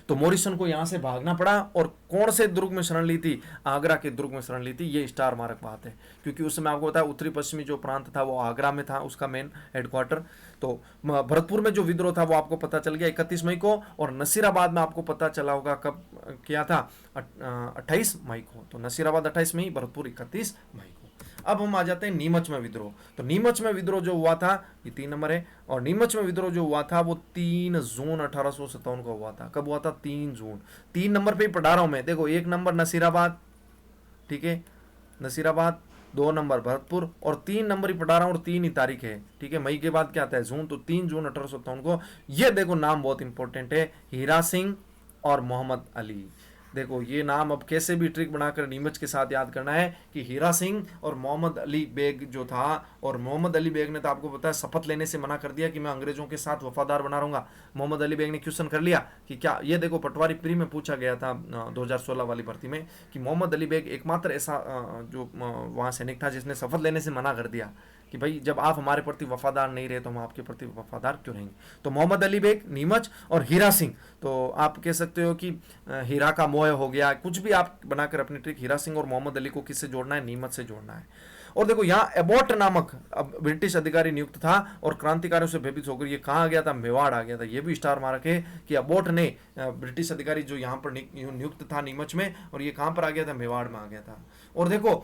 तो मॉरिसन को यहां से भागना पड़ा, और कौन से दुर्ग में शरण ली थी? आगरा के दुर्ग में शरण ली थी। ये स्टार मारक बात है, क्योंकि उस समय आपको बताया उत्तरी पश्चिमी जो प्रांत था वो आगरा में था, उसका मेन हेडक्वार्टर। तो भरतपुर में जो विद्रोह था वो आपको पता चल गया 31 मई को, और नसीराबाद में आपको पता चला होगा कब किया था? 28 मई को। तो नसीराबाद 28 मई, भरतपुर 31 मई को। अब हम आ जाते हैं नीमच में विद्रोह। तो नीमच में विद्रोह जो हुआ था, ये 3 नंबर है, और नीमच में विद्रोह जो हुआ था वो 3 जून 1857 को हुआ था। कब हुआ था? 3 जून। 3 नंबर पे ही पढ़ा रहा हूं मैं, देखो 1 नंबर नसीराबाद, ठीक है, नसीराबाद, 2 नंबर भरतपुर, और 3 नंबर ही पढ़ा रहा हूं, और 3 ही तारीख है, ठीक है। मई के बाद क्या आता है? जून। तो 3 जून 1857 को। ये देखो नाम बहुत इंपॉर्टेंट है, हीरा सिंह और मोहम्मद अली। देखो ये नाम अब कैसे भी ट्रिक बनाकर नीमच के साथ याद करना है कि हीरा सिंह और मोहम्मद अली बेग जो था, और मोहम्मद अली बेग ने तो आपको पता है शपथ लेने से मना कर दिया कि मैं अंग्रेजों के साथ वफादार बना रहूंगा। मोहम्मद अली बेग ने क्वेश्चन कर लिया कि क्या, ये देखो पटवारी प्री में पूछा गया था 2016 वाली भर्ती में, कि मोहम्मद अली बेग एकमात्र ऐसा जो वहाँ सैनिक था जिसने शपथ लेने से मना कर दिया कि भाई जब आप हमारे प्रति वफादार नहीं रहे तो हम आपके प्रति वफादार क्यों रहेंगे। तो मोहम्मद अली बेग नीमच, और हीरा सिंह, तो आप कह सकते हो कि हीरा का मोह हो गया, कुछ भी आप बनाकर अपनी ट्रिक। हीरा सिंह और मोहम्मद अली को किससे जोड़ना है? नीमच से जोड़ना है। और देखो यहाँ एबॉट नामक अब ब्रिटिश अधिकारी नियुक्त था, और क्रांतिकारियों से भयभीत होकर ये कहाँ आ गया था? मेवाड़ आ गया था। ये भी स्टार मार्क है कि एबॉट ने ब्रिटिश अधिकारी जो यहाँ पर नियुक्त था नीमच में, और ये कहाँ पर आ गया था? मेवाड़ में आ गया था। और देखो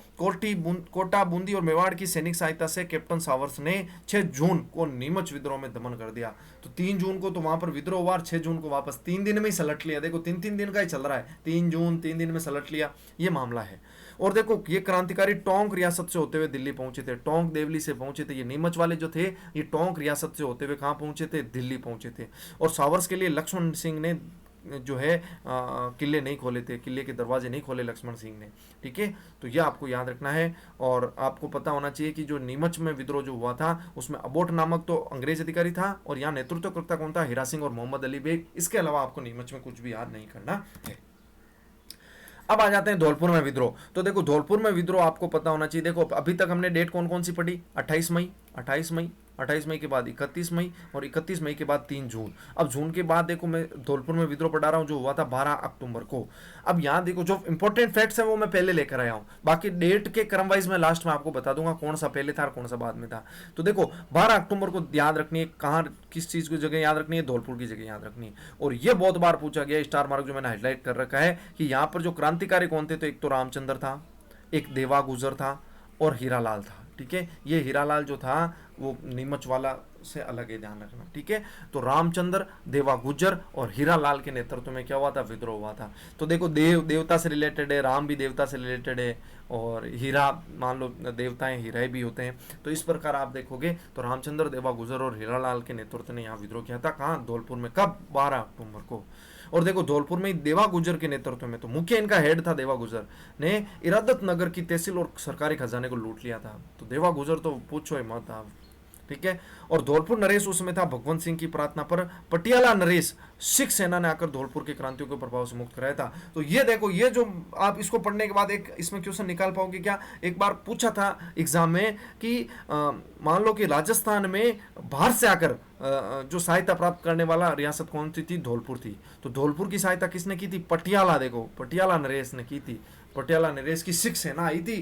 कोटा, बूंदी और मेवाड़ की सैनिक सहायता से कैप्टन सावर्स ने 6 जून को नीमच विद्रोह में दमन कर दिया। तो 3 जून को तो वहां पर विद्रोह हुआ, 6 जून को वापस 3 दिन में ही सलट लिया। देखो 3-3 दिन का ही चल रहा है, 3 जून 3 दिन में सलट लिया, ये मामला है। और देखो ये क्रांतिकारी टोंक रियासत से होते हुए दिल्ली पहुंचे थे, टोंक देवली से पहुंचे थे। ये नीमच वाले जो थे ये टोंक रियासत से होते हुए कहाँ पहुंचे थे? दिल्ली पहुंचे थे। और सावर्स के लिए लक्ष्मण सिंह ने जो है किले नहीं खोले थे, किले के दरवाजे नहीं खोले लक्ष्मण सिंह ने, ठीक है। तो यह आपको याद रखना है। और आपको पता होना चाहिए कि जो नीमच में विद्रोह जो हुआ था उसमें अबोट नामक तो अंग्रेज अधिकारी था, और यहाँ नेतृत्वकर्ता कौन था? हीरा सिंह और मोहम्मद अली बेग। इसके अलावा आपको नीमच में कुछ भी याद नहीं करना है। अब आ जाते हैं धौलपुर में विद्रोह। तो देखो धौलपुर में विद्रोह आपको पता होना चाहिए। देखो अभी तक हमने डेट कौन कौन सी पढ़ी? 28 मई, 28 मई, 28 मई के बाद 31 मई, और 31 मई के बाद 3 जून। अब जून के बाद देखो मैं धौलपुर में विद्रोह पढ़ा रहा हूँ जो हुआ था 12 अक्टूबर को। अब यहाँ देखो जो इंपॉर्टेंट फैक्ट्स हैं वो मैं पहले लेकर आया हूँ, बाकी डेट के क्रम वाइज मैं लास्ट में आपको बता दूंगा कौन सा पहले था और कौन सा बाद में था। तो देखो 12 अक्टूबर को याद रखनी है, कहाँ किस चीज़ की जगह याद रखनी है? धौलपुर की जगह याद रखनी है। और ये बहुत बार पूछा गया, स्टार मार्क जो मैंने हाईलाइट कर रखा है कि यहाँ पर जो क्रांतिकारी कौन थे, तो एक तो रामचंद्र था, एक देवा गुजर था, और हीरालाल था, ठीक है। ये हीरालाल जो था वो नीमच वाला से अलग है, ध्यान रखना, ठीक है। तो रामचंद्र, देवा गुजर और हीरालाल के नेतृत्व में क्या हुआ था? विद्रोह हुआ था। तो देखो देवता से रिलेटेड है, राम भी देवता से रिलेटेड है, और हीरा मान लो देवताएं हीरे भी होते हैं। तो इस प्रकार आप देखोगे तो रामचंद्र, देवा गुजर और हीरालाल के नेतृत्व ने यहाँ विद्रोह किया था। कहाँ? धौलपुर में। कब? 12 अक्टूबर को। और देखो धौलपुर में देवा गुजर के नेतृत्व में, तो मुख्य इनका हेड था देवा गुजर ने इरादत नगर की तहसील और सरकारी खजाने को लूट लिया था। तो देवा गुजर तो पूछो ही मत आप, ठीक है। और धौलपुर नरेश उसमें था भगवंत सिंह की प्रार्थना पर पटियाला नरेश सिख सेना ने आकर धौलपुर के क्रांतियों के प्रभाव से मुक्त कराया था। तो ये देखो, ये जो आप इसको पढ़ने के बाद एक इसमें क्वेश्चन निकाल पाओगे क्या? एक बार पूछा था एग्जाम में कि मान लो कि राजस्थान में बाहर से आकर जो सहायता प्राप्त करने वाला रियासत कौन सी थी? धौलपुर थी। तो धौलपुर की सहायता किसने की थी? पटियाला। देखो पटियाला नरेश ने की थी। पटियाला नरेश की सिख सेना आई थी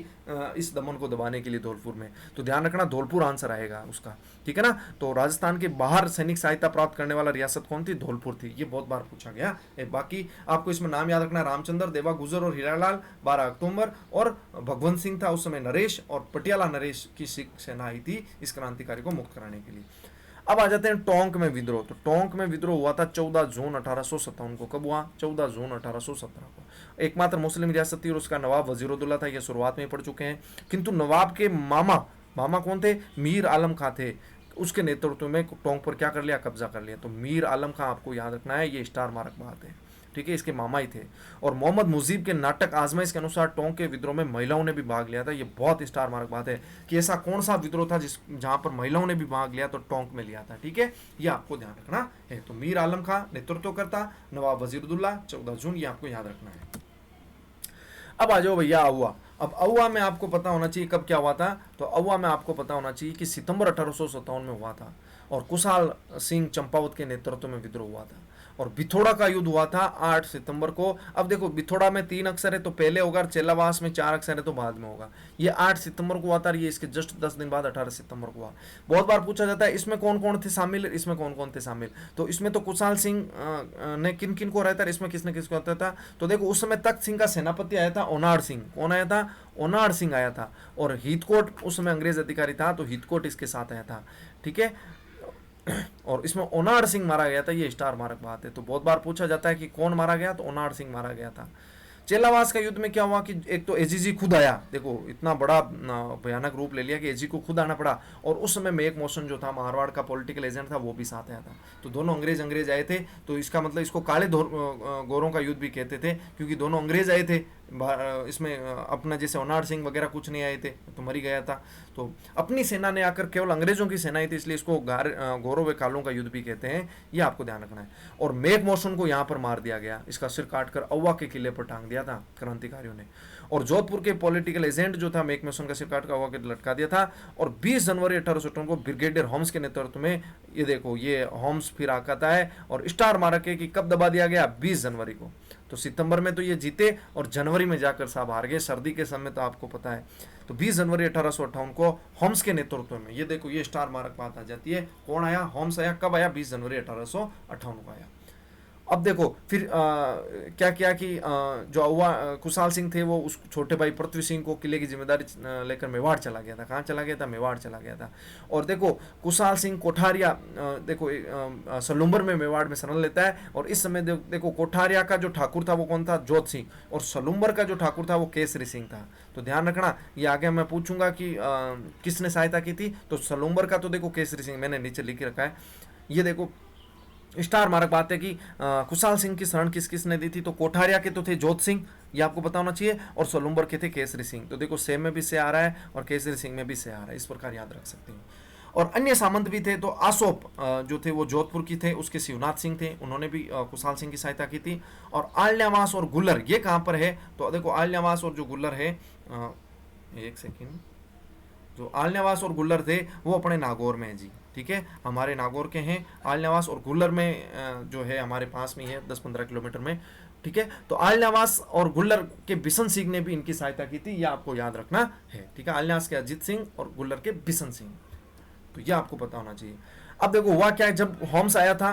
इस दमन को दबाने के लिए धौलपुर में। तो ध्यान रखना धौलपुर आंसर आएगा उसका, ठीक है ना। तो राजस्थान के बाहर सैनिक सहायता प्राप्त करने वाला रियासत कौन थी? धौलपुर थी। ये बहुत बार पूछा गया। बाकी आपको इसमें नाम याद रखना, रामचंद्र, देवा गुजर और हीरालाल 12 अक्टूबर, और भगवंत सिंह था उस समय नरेश, और पटियाला नरेश की सिख सेना आई थी इस क्रांतिकारी को मुक्त कराने के लिए। अब आ जाते हैं टोंक में विद्रोह। तो टोंक में विद्रोह हुआ था 14 जून 1857 को। कब हुआ? 14 जून 1817 को। एकमात्र मुस्लिम रियासत थी और उसका नवाब वजीरुद्दौला था, ये शुरुआत में पढ़ चुके हैं। किंतु नवाब के मामा कौन थे? मीर आलम खां थे। उसके नेतृत्व में टोंक पर क्या कर लिया? कब्जा कर लिया। तो मीर आलम खां आपको याद रखना है, ये स्टार मार्क बात है, ठीक है। इसके मामा ही थे। और मोहम्मद मुजीब के नाटक आजमाइश के अनुसार टोंक के विद्रोह में महिलाओं ने भी भाग लिया था। ये बहुत स्टार मार्क बात है कि ऐसा कौन सा विद्रोह था जहां पर महिलाओं ने भी भाग लिया, तो टोंक में लिया था, ठीक है। ये आपको ध्यान रखना है। तो मीर आलम खां नेतृत्व करता, नवाब वजीरुद्दौला 14 जून, ये आपको याद रखना है। अब आ जाओ भैया अहुआ। अब अहुआ में आपको पता होना चाहिए कब क्या हुआ था। तो अहुआ में आपको पता होना चाहिए कि सितंबर 1857 में हुआ था, और कुशाल सिंह चंपावत के नेतृत्व में विद्रोह हुआ था। और बिथोड़ा का युद्ध हुआ था 8 सितंबर को। अब देखो बिथोड़ा में 3 अक्षर है तो पहले होगा, चेलावास में 4 अक्षर है तो बाद में होगा। ये 8 सितंबर को हुआ था, ये इसके जस्ट 10 दिन बाद 18 सितंबर को हुआ। बहुत बार पूछा जाता है इसमें कौन कौन थे शामिल, इसमें कौन कौन थे शामिल। तो इसमें तो कुशाल सिंह ने किन किन को रहता है, इसमें किसने किसको रहता था। तो देखो उस समय तख्त सिंह का सेनापति आया था ओनाड सिंह। कौन आया था? ओनाड सिंह आया था। और हीथकोट उस समय अंग्रेज अधिकारी था, तो हीथकोट इसके साथ आया था। ठीक है, और इसमें ओनाड सिंह मारा गया था, ये स्टार मारक बात है। तो बहुत बार पूछा जाता है कि कौन मारा गया, तो ओनाड सिंह मारा गया था। चेलावास का युद्ध में क्या हुआ कि एक तो एजीजी खुद आया। देखो इतना बड़ा भयानक रूप ले लिया कि एजी को खुद आना पड़ा। और उस समय मेक मोशन जो था मारवाड़ का पॉलिटिकल एजेंट था, वो भी साथ आया था। तो दोनों अंग्रेज आए थे। तो इसका मतलब इसको काले गोरों का युद्ध भी कहते थे, क्योंकि दोनों अंग्रेज आए थे। इसमें अपना जैसे ओनाड सिंह वगैरह कुछ नहीं आए थे, तो मर ही गया था। तो अपनी सेना ने आकर, केवल अंग्रेजों की सेना आई थी, इसलिए इसको गोरों व कालों का युद्ध भी कहते हैं। ये आपको ध्यान रखना है। और मेक मोशन को यहाँ पर मार दिया गया, इसका सिर काटकर अव्वा के किले पर टांग दिया था क्रांतिकारियों ने। और जोधपुर के पॉलिटिकल एजेंट जो था मेक मोशन का सिर काट कर अव्वा के लटका दिया था। और 20 जनवरी 1858 को ब्रिगेडियर होम्स के नेतृत्व में, ये देखो ये होम्स फिर आकाता है। और स्टार मारक है कि कब दबा दिया गया, 20 जनवरी को। तो सितंबर में तो ये जीते और जनवरी में जाकर साहब हार गए, सर्दी के समय, तो आपको पता है। तो 20 जनवरी 1858 को होम्स के नेतृत्व में, ये देखो ये स्टार मारक बात आ जाती है। कौन आया? होम्स आया। कब आया? 20 जनवरी 1858 को आया। अब देखो फिर क्या किया कि जो अव्वा कुशाल सिंह थे वो उस छोटे भाई पृथ्वी सिंह को किले की जिम्मेदारी लेकर मेवाड़ चला गया था। कहाँ चला गया था? मेवाड़ चला गया था। और देखो कुशाल सिंह कोठारिया देखो सलुम्बर में मेवाड़ में शरण लेता है। और इस समय देखो कोठारिया का जो ठाकुर था वो कौन था? जोत सिंह। और सलुम्बर का जो ठाकुर था वो केसरी सिंह था। तो ध्यान रखना, ये आगे मैं पूछूंगा कि किसने सहायता की थी। तो सलुम्बर का तो देखो केसरी सिंह, मैंने नीचे लिख रखा है। ये देखो स्टार मारक बात है कि कुशाल सिंह की शरण किस किस ने दी थी। तो कोठारिया के तो थे जोत सिंह, ये आपको पता होना चाहिए। और सोलुम्बर के थे केसरी सिंह। तो देखो सेम में भी से आ रहा है और केसरी सिंह में भी से आ रहा है, इस प्रकार याद रख सकते हैं। और अन्य सामंत भी थे। तो आसोप जो थे वो जोधपुर की थे, उसके शिवनाथ सिंह थे, उन्होंने भी कुशाल सिंह की सहायता की थी। और आल्यावास और गुल्लर ये कहाँ पर है? तो देखो आल्यावास और जो गुल्लर है, एक सेकेंड, जो आलनेवास और गुल्लर थे वो अपने नागौर में है जी। ठीक है, हमारे नागौर के हैं आलनेवास, और गुल्लर में जो है हमारे पास में ही है 10-15 किलोमीटर में। ठीक है, तो आलनेवास और गुल्लर के बिशन सिंह ने भी इनकी सहायता की थी, यह आपको याद रखना है। ठीक है, आलनेवास के अजीत सिंह और गुल्लर के बिशन सिंह, तो यह आपको पता होना चाहिए। अब देखो हुआ क्या है, जब होम्स आया था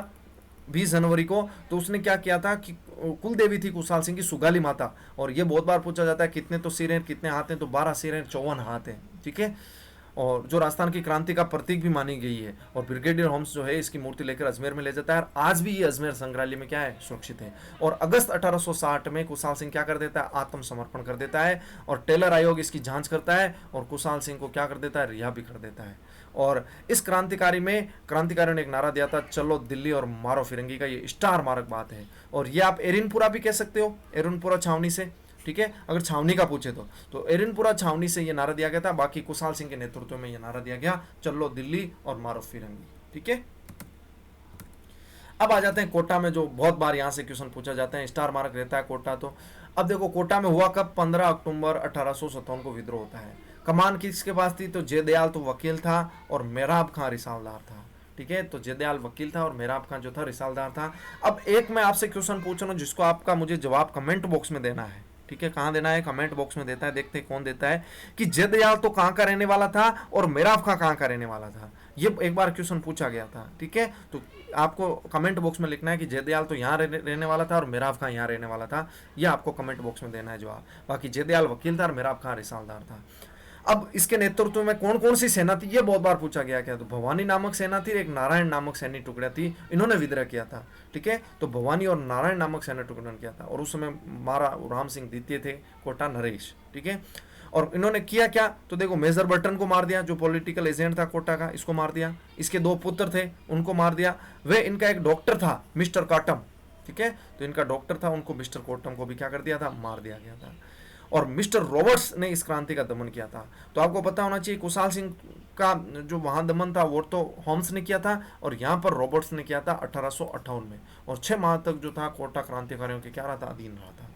20 जनवरी को, तो उसने क्या किया था कि कुल देवी थी कुशाल सिंह की सुगाली माता। और ये बहुत बार पूछा जाता है कितने तो सिर हैं कितने हाथ हैं, तो 12 सिर हैं 54 हाथ हैं। ठीक है, और जो राजस्थान की क्रांति का प्रतीक भी मानी गई है। और ब्रिगेडियर होम्स जो है इसकी मूर्ति लेकर अजमेर में ले जाता है, और आज भी ये अजमेर संग्रहालय में क्या है, सुरक्षित है। और अगस्त 1860 में कुशाल सिंह क्या कर देता है, आत्मसमर्पण कर देता है। और टेलर आयोग इसकी जांच करता है और कुशाल सिंह को क्या कर देता है, रिहा भी कर देता है। और इस क्रांतिकारी में क्रांतिकारियों ने एक नारा दिया था, चलो दिल्ली और मारो फिरंगी का, ये स्टार मारक बात है। और ये आप एरिनपुरा भी कह सकते हो, एरिनपुरा छावनी से। ठीक है, अगर छावनी का पूछे तो एरिनपुरा छावनी से ये नारा दिया गया था। बाकी कुशाल सिंह के नेतृत्व में ये नारा दिया गया, चलो दिल्ली और मारो फिरंगी। ठीक है, अब आ जाते हैं कोटा में, जो बहुत बार यहाँ से क्वेश्चन पूछा जाता है, स्टार मार्क रहता है कोटा। तो अब देखो कोटा में हुआ कब, 15 अक्टूबर 1857 को विद्रोह होता है। कमान किसके पास थी, तो जयदयाल तो वकील था और मेहराब खां रिसालदार था। ठीक है, तो जयदयाल वकील था और मेहराब खां जो था रिसालदार था। अब एक मैं आपसे क्वेश्चन पूछ रहा हूँ जिसको आपका मुझे जवाब कमेंट बॉक्स में देना है। ठीक है, कहाँ देना है, कमेंट बॉक्स में देता है, देखते हैं कौन देता है कि जयदयाल तो कहाँ का रहने वाला था और मेहराब खां कहाँ का रहने वाला था। ये एक बार क्वेश्चन पूछा गया था। ठीक है, तो आपको कमेंट बॉक्स में लिखना है कि जयदयाल तो यहाँ रहने वाला था और मेहराब खां यहाँ रहने वाला था। यह आपको कमेंट बॉक्स में देना है जवाब। बाकी जयदयाल वकील था और मेहराब खां रिसालदार था। अब इसके नेतृत्व में कौन कौन सी सेना थी, ये बहुत बार पूछा गया। क्या, तो भवानी नामक सेना थी, एक नारायण नामक सैन्य टुकड़ा थी, इन्होंने विद्रोह किया था। ठीक है, तो भवानी और नारायण नामक सैन्य टुकड़ा ने किया था। और उस समय महारा राम सिंह द्वितीय थे, कोटा नरेश। ठीक है, और इन्होंने किया क्या, तो देखो मेजर बर्टन को मार दिया, जो पॉलिटिकल एजेंट था कोटा का, इसको मार दिया। इसके 2 पुत्र थे, उनको मार दिया। वे इनका एक डॉक्टर था मिस्टर काटम। ठीक है, तो इनका डॉक्टर था, उनको मिस्टर कोटम को भी क्या कर दिया था, मार दिया गया था। और मिस्टर रॉबर्ट्स ने इस क्रांति का दमन किया था। तो आपको पता होना चाहिए कुशाल सिंह का जो वहां दमन था वो तो होम्स ने किया था, और यहाँ पर रॉबर्ट्स ने किया था 1858 में। और 6 माह तक जो था कोटा क्रांतिकारियों के क्या रहा था, अधीन रहा था।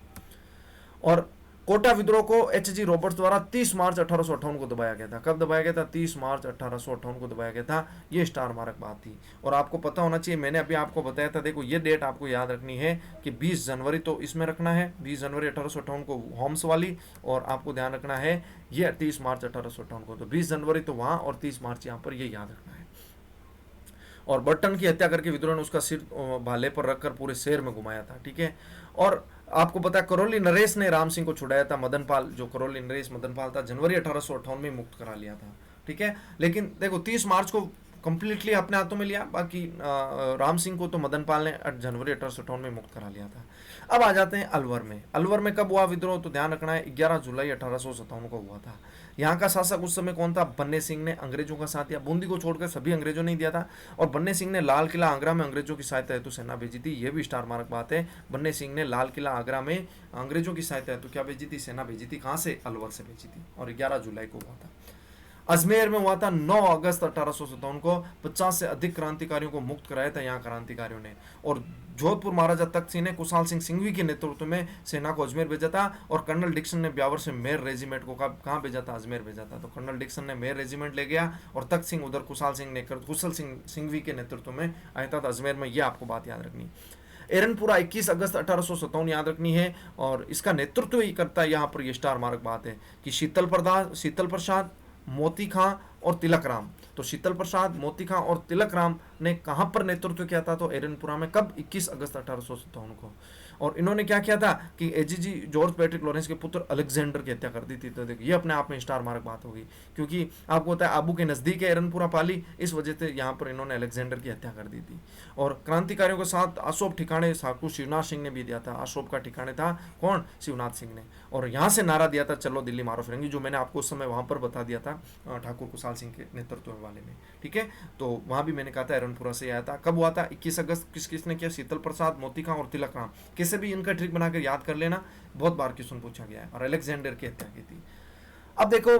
और कोटा विद्रोह को H.G. रॉबर्ट्स द्वारा 30 मार्च 1858 को दबाया गया था। कब दबाया गया था? 30 मार्च 1858 को दबाया गया था। ये स्टार मार्क बात थी और आपको पता होना चाहिए, मैंने अभी आपको बताया था। देखो ये डेट आपको याद रखनी है कि 20 जनवरी तो इसमें रखना है, 20 जनवरी 1858 को होम्स वाली, और आपको ध्यान रखना है ये 30 मार्च 1858 को, तो 20 जनवरी तो वहाँ और 30 मार्च यहाँ पर, ये याद रखना है। और बर्टन की हत्या करके विद्रोह ने उसका सिर भाले पर रखकर पूरे शहर में घुमाया था। ठीक है, और आपको पता है करौली नरेश ने राम सिंह को छुड़ाया था। मदनपाल, जो करौली नरेश मदनपाल था, जनवरी 1858 में मुक्त करा लिया था। ठीक है, लेकिन देखो 30 मार्च को कंप्लीटली अपने हाथों में लिया, बाकी राम सिंह को तो मदनपाल ने जनवरी 1858 में मुक्त करा लिया था। अब आ जाते हैं अलवर में। अलवर में कब हुआ विद्रोह? तो ध्यान रखना है 11 जुलाई 1857 को हुआ था। यहाँ का शासक उस समय कौन था? बन्ने सिंह ने अंग्रेजों का साथ दिया, बूंदी को छोड़कर सभी अंग्रेजों ने दिया था। और बन्ने सिंह ने लाल किला आगरा में अंग्रेजों की सहायता हेतु सेना भेजी थी। यह भी स्टार मार्क बात है। बन्ने सिंह ने लाल किला आगरा में अंग्रेजों की सहायता हेतु क्या भेजी थी? सेना भेजी थी। कहाँ से? अलवर से भेजी थी, और 11 जुलाई को हुआ था। अजमेर में हुआ था 9 अगस्त 1857 को। 50 से अधिक क्रांतिकारियों को मुक्त कराया था यहाँ क्रांतिकारियों ने। और जोधपुर महाराजा तख्त सिंह ने कुशाल सिंह सिंघवी के नेतृत्व में सेना को अजमेर भेजा था। और कर्नल डिक्सन ने ब्यावर से मेर रेजिमेंट को कहाँ भेजा था? अजमेर भेजा था। तो कर्नल डिक्सन ने मेर रेजिमेंट ले गया और तख्त सिंह उधर कुशाल सिंह सिंघवी के नेतृत्व में आया था अजमेर में। यह आपको बात याद रखनी। एरनपुरा 21 अगस्त 1857 याद रखनी है, और इसका नेतृत्व ही करता है यहाँ पर। यह स्टार मार्क बात है कि शीतल प्रसाद, मोती खां और तिलक राम। तो शीतल प्रसाद, मोती खां और तिलक राम ने कहां पर नेतृत्व किया था? तो एरनपुरा में। कब? 21 अगस्त 1857 को। और इन्होंने क्या किया था कि एजीजी जॉर्ज पैट्रिक लॉरेंस के पुत्र अलेक्जेंडर की हत्या कर दी थी। तो देखिए ये अपने आप में स्टार मार्क बात होगी, क्योंकि आपको पता है आबू के नजदीक है एरनपुरा पाली, इस वजह से यहाँ पर इन्होंने अलेक्जेंडर की हत्या कर दी थी। और क्रांतिकारियों के साथ अशोक ठिकाने ठाकुर शिवनाथ सिंह ने भी दिया था। अशोक का ठिकाने था कौन? शिवनाथ सिंह ने। और यहाँ से नारा दिया था चलो दिल्ली मारो फिरंगी, जो मैंने आपको उस समय वहां पर बता दिया था ठाकुर कुशाल सिंह के नेतृत्व वाले में। ठीक है, तो वहां भी मैंने कहा था एरनपुरा से आया था। कब हुआ था? 21 अगस्त। किस किसने किया? शीतल प्रसाद, मोती खां और तिलक राम। किसे भी इनका ट्रिक बनाकर याद कर लेना, बहुत बार क्वेश्चन पूछा गया है। और अलेक्जेंडर की हत्या की थी। अब देखो,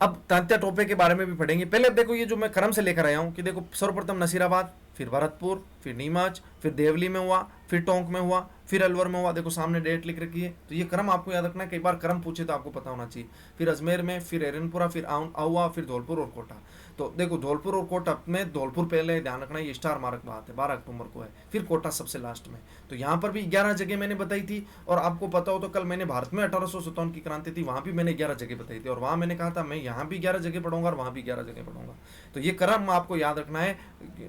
अब तात्या टोपे के बारे में भी पढ़ेंगे। पहले अब देखो ये जो मैं क्रम से लेकर आया हूं कि देखो सर्वप्रथम नसीराबाद, फिर भरतपुर, फिर नीमच, फिर देवली में हुआ, फिर टोंक में हुआ, फिर अलवर में हुआ। देखो सामने डेट लिख रखी है, तो ये क्रम आपको याद रखना है। कई बार क्रम पूछे तो आपको पता होना चाहिए। फिर अजमेर में, फिर एरनपुरा, फिर आउआ, फिर धौलपुर और कोटा। तो देखो धौलपुर और कोटा में धौलपुर पहले ध्यान रखना, ये स्टार मार्क बात है, 12 अक्टूबर को है। फिर कोटा सबसे लास्ट में। तो यहाँ पर भी 11 जगह मैंने बताई थी। और आपको पता हो तो कल मैंने भारत में 1857 की क्रांति थी, वहां भी मैंने 11 जगह बताई थी। और वहां मैंने कहा था मैं यहाँ भी 11 जगह पढ़ूंगा और वहां भी 11 जगह पढ़ूंगा। तो ये क्रम आपको याद रखना है,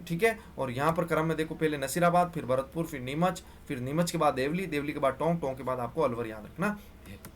ठीक है। और यहाँ पर क्रम में देखो पहले नसीराबाद, फिर भरतपुर, फिर नीमच के बाद देवली, देवली के बाद टोंक के बाद आपको अलवर याद रखना,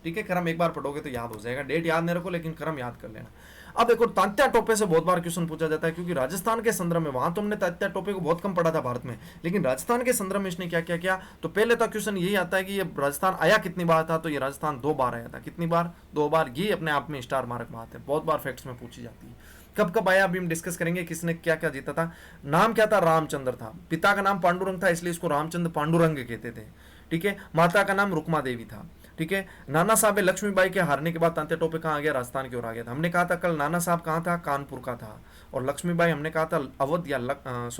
ठीक है। क्रम एक बार पढ़ोगे तो याद हो जाएगा। डेट याद नहीं रखो लेकिन क्रम याद कर लेना। अब देखो तात्या टोपे से बहुत बार क्वेश्चन पूछा जाता है, क्योंकि राजस्थान के संदर्भ में, वहां तुमने तात्या टोपे को बहुत कम पढ़ा था भारत में, लेकिन राजस्थान के संदर्भ में इसने क्या क्या किया। तो पहले तो क्वेश्चन यही आता है कि ये राजस्थान आया कितनी बार था। तो ये राजस्थान 2 बार आया था। कितनी बार? 2 बार। ये अपने आप में स्टार मार्क बात है, बहुत बार फैक्ट्स में पूछी जाती है। कब कब आया अभी हम डिस्कस करेंगे। किसने क्या क्या जीता था। नाम क्या था? रामचंद्र था। पिता का नाम पांडुरंग था, इसलिए इसको रामचंद्र पांडुरंग कहते थे, ठीक है। माता का नाम रुक्मा देवी था, ठीक है। नाना साहब लक्ष्मीबाई के हारने के बाद तात्या टोपे कहाँ आ गया? राजस्थान की ओर आ गया था। हमने कहा था कल नाना साहब कहाँ था? कानपुर का था। और लक्ष्मीबाई हमने कहा था अवध या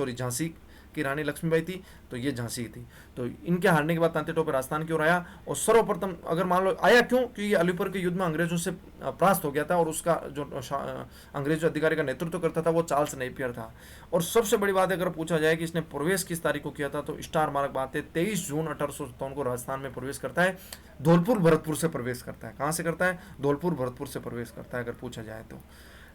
झांसी की रानी लक्ष्मीबाई थी, तो ये झांसी थी। तो इनके हारने के बाद तात्या टोपे राजस्थान की ओर आया। और सर्वप्रथम अगर मान लो आया क्यों, क्योंकि ये अलीपुर के युद्ध में अंग्रेजों से परास्त हो गया था। और उसका जो अंग्रेज अधिकारी का नेतृत्व करता था वो चार्ल्स नेपियर था। और सबसे बड़ी बात अगर पूछा जाए कि इसने प्रवेश किस तारीख को किया था, तो स्टार मार्क बात है 23 जून 1857 को राजस्थान में प्रवेश करता है। धौलपुर भरतपुर से प्रवेश करता है। कहाँ से करता है? धौलपुर भरतपुर से प्रवेश करता है अगर पूछा जाए तो।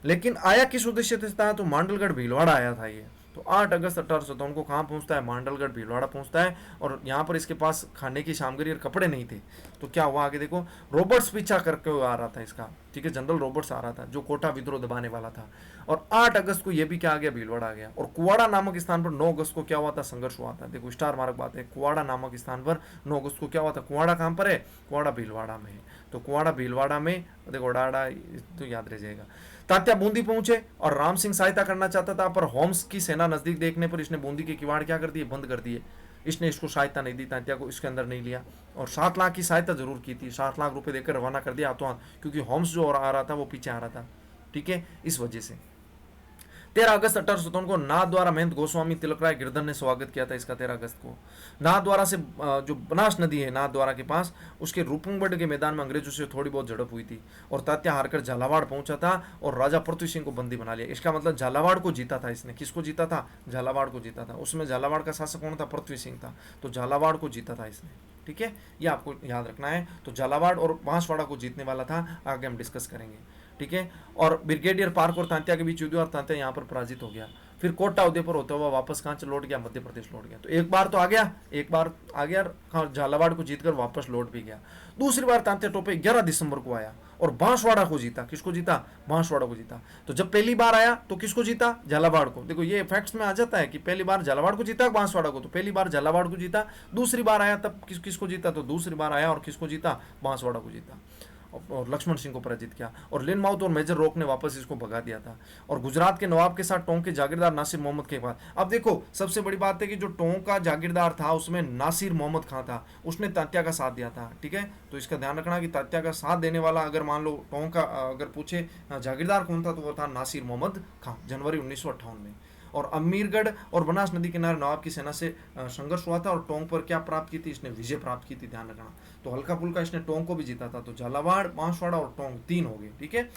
लेकिन आया किस उद्देश्य से था? तो मांडलगढ़ भीलवाड़ा आया था ये। तो 8 अगस्त 1857 को कहाँ पहुंचता है? मांडलगढ़ भीलवाड़ा पहुंचता है। और यहाँ पर इसके पास खाने की सामग्री और कपड़े नहीं थे। तो क्या हुआ आगे देखो, रॉबर्ट्स पीछा करके आ रहा था इसका, ठीक है। जनरल रॉबर्ट्स आ रहा था जो कोटा विद्रोह दबाने वाला था। और 8 अगस्त को ये भी क्या आ गया? भीलवाड़ा आ गया। और कुवाड़ा नामक स्थान पर 9 अगस्त को क्या हुआ था? संघर्ष हुआ था। देखो स्टार मार्क बात है, कुवाड़ा नामक स्थान पर 9 अगस्त को क्या हुआ था? कुवाड़ा कहाँ पर है? कुवाड़ा भीलवाड़ा में है। तो कुवाड़ा भीलवाड़ा में देखो डाड़ा तो याद रह जाएगा। तात्या बूंदी पहुंचे और राम सिंह सहायता करना चाहता था, पर होम्स की सेना नजदीक देखने पर इसने बूंदी के किवाड़ क्या कर दिए? बंद कर दिए। इसने इसको सहायता नहीं दी, तात्या को इसके अंदर नहीं लिया। और 7 लाख की सहायता जरूर की थी, 7 लाख रुपए देकर रवाना कर दिया हाथों हाथ, क्योंकि होम्स जो आ रहा था वो पीछे आ रहा था, ठीक है, इस वजह से। 13 अगस्त 1857 को नाथद्वारा महंत गोस्वामी तिलकराय गिरधर ने स्वागत किया था इसका। 13 अगस्त को नाथद्वारा से जो बनास नदी है नाथद्वारा के पास, उसके रूपंगढ़ के मैदान में अंग्रेजों से थोड़ी बहुत झड़प हुई थी और तात्या हारकर झालावाड़ पहुंचा था और राजा पृथ्वी सिंह को बंदी बना लिया। इसका मतलब झालावाड़ को जीता था इसने। किसको जीता था? झालावाड़ को जीता था। उसमें झालावाड़ का शासक कौन था? पृथ्वी सिंह था। तो झालावाड़ को जीता था इसने। ठीक है, ये आपको याद रखना है। तो झालावाड़ और बांसवाड़ा को जीतने वाला था, आगे हम डिस्कस करेंगे। ठीक है, और ब्रिगेडियर पार्क और तांत्या के बीच युद्ध हुआ और तांत्या यहाँ पर पराजित हो गया। फिर कोटा उदयपुर होता हुआ वापस कहाँ लौट गया? मध्य प्रदेश लौट गया। तो एक बार तो आ गया, एक बार आ गया, झालावाड़ को जीतकर वापस लौट भी गया। दूसरी बार तांत्या टोपे 11 दिसंबर को आया और बांसवाड़ा को जीता। किसको जीता? बांसवाड़ा को जीता। तो जब पहली बार आया तो किसको जीता? झालावाड़ को। देखो ये फैक्ट्स में आ जाता है कि पहली बार झालावाड़ को जीता, बांसवाड़ा को। तो पहली बार झालावाड़ को जीता, दूसरी बार आया तब किसको जीता? तो दूसरी बार आया और किसको जीता? बांसवाड़ा को जीता और लक्ष्मण सिंह को पराजित किया। और लेनमाउथ और मेजर रॉक ने वापस इसको भगा दिया था। और गुजरात के नवाब के साथ टोंक के जागीरदार नासिर मोहम्मद के बाद, अब देखो सबसे बड़ी बात है कि जो टोंक का जागीरदार था उसमें नासिर मोहम्मद खां था, उसने तात्या का साथ दिया था। ठीक है, तो इसका ध्यान रखना कि तात्या का साथ देने वाला, अगर मान लो टोंक का अगर पूछे जागीरदार कौन था, तो वो था नासिर मोहम्मद खां, जनवरी 1958 में। और अमीरगढ़ और बनास नदी किनारे नवाब की सेना से संघर्ष हुआ था और टोंक पर क्या प्राप्त की थी? इसने विजय प्राप्त की थी, ध्यान रखना। तो हल्का फुल्का इसने टोंक को भी जीता था। तो झालावाड़, बांसवाड़ा और टोंक 3 हो गए। ठीक है,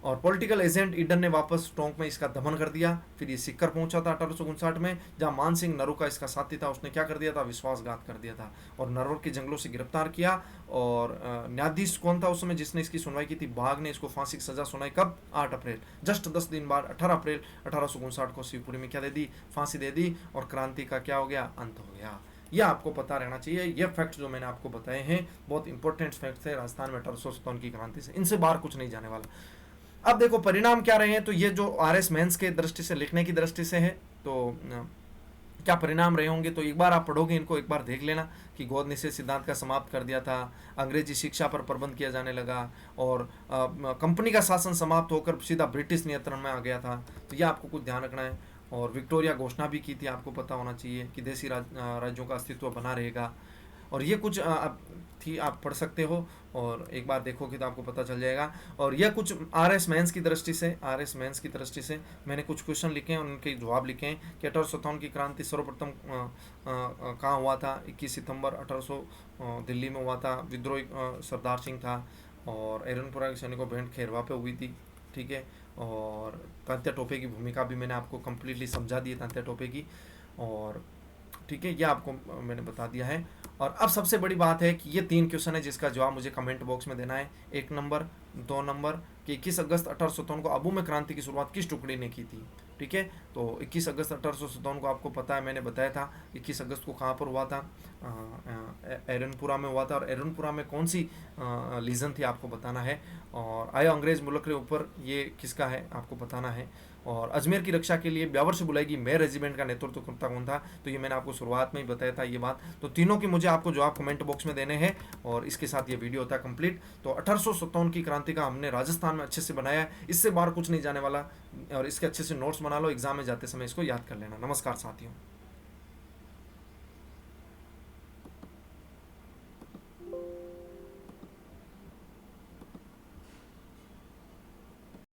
और पॉलिटिकल एजेंट ईडन ने वापस टोंक में इसका दमन कर दिया। फिर ये सिक्कर पहुंचा था 1859 में, जहां मान सिंह नरूका इसका साथी था। उसने क्या कर दिया था? विश्वासघात कर दिया था और नरवर के जंगलों से गिरफ्तार किया। और न्यायाधीश कौन था उस समय जिसने इसकी सुनवाई की थी? बाघ ने इसको फांसी की सजा सुनाई। कब? 8 अप्रैल, जस्ट 10 दिन बाद 18 अप्रैल 1859 को शिवपुरी में क्या दे दी? फांसी दे दी और क्रांति का क्या हो गया? अंत हो गया। यह आपको पता रहना चाहिए। ये फैक्ट्स जो मैंने आपको बताए हैं बहुत इंपॉर्टेंट फैक्ट्स है राजस्थान में 1857 की क्रांति से, इनसे बाहर कुछ नहीं जाने वाला। अब देखो परिणाम क्या रहे हैं। तो ये जो आरएस मेंस के दृष्टि से, लिखने की दृष्टि से है, तो क्या परिणाम रहे होंगे, तो एक बार आप पढ़ोगे इनको, एक बार देख लेना कि गोद निषेध सिद्धांत का समाप्त कर दिया था, अंग्रेजी शिक्षा पर प्रतिबंध किया जाने लगा और कंपनी का शासन समाप्त होकर सीधा ब्रिटिश नियंत्रण में आ गया था। तो ये आपको कुछ ध्यान रखना है। और विक्टोरिया घोषणा भी की थी, आपको पता होना चाहिए कि देसी राज्यों का अस्तित्व बना रहेगा। और ये कुछ थी, आप पढ़ सकते हो और एक बार देखोगे तो आपको पता चल जाएगा। और यह कुछ आरएस मेंस की दृष्टि से मैंने कुछ क्वेश्चन लिखे हैं और उनके जवाब लिखे हैं कि 1857 की क्रांति सर्वप्रथम कहाँ हुआ था? 21 सितंबर 1800 दिल्ली में हुआ था। विद्रोही सरदार सिंह था और एरनपुरा के सैनिकों भेंट खैरवा पे हुई थी। ठीक है, और तात्या टोपे की भूमिका भी मैंने आपको कम्प्लीटली समझा दी है, तात्या टोपे की। और ठीक है, ये आपको मैंने बता दिया है। और अब सबसे बड़ी बात है कि ये 3 क्वेश्चन है जिसका जवाब मुझे कमेंट बॉक्स में देना है। 1 नंबर, 2 नंबर कि 21 अगस्त 1857 को आबू में क्रांति की शुरुआत किस टुकड़ी ने की थी? ठीक है, तो 21 अगस्त 1857 को आपको पता है, मैंने बताया था 21 अगस्त को कहाँ पर हुआ था? एरनपुरा में हुआ था। और एरनपुरा में कौन सी लीजन थी आपको बताना है। और आया अंग्रेज मुल्क के ऊपर, ये किसका है आपको बताना है। और अजमेर की रक्षा के लिए ब्यावर से बुलाई गई मैं रेजिमेंट का नेतृत्व करता कौन था? तो ये मैंने आपको शुरुआत में ही बताया था ये बात। तो तीनों की मुझे आपको जवाब कमेंट बॉक्स में देने हैं और इसके साथ ये वीडियो होता है कंप्लीट। तो 1857 की क्रांति का हमने राजस्थान में अच्छे से बनाया है, इससे बाहर कुछ नहीं जाने वाला। और इसके अच्छे से नोट्स बना लो, एग्जाम में जाते समय इसको याद कर लेना। नमस्कार साथियों।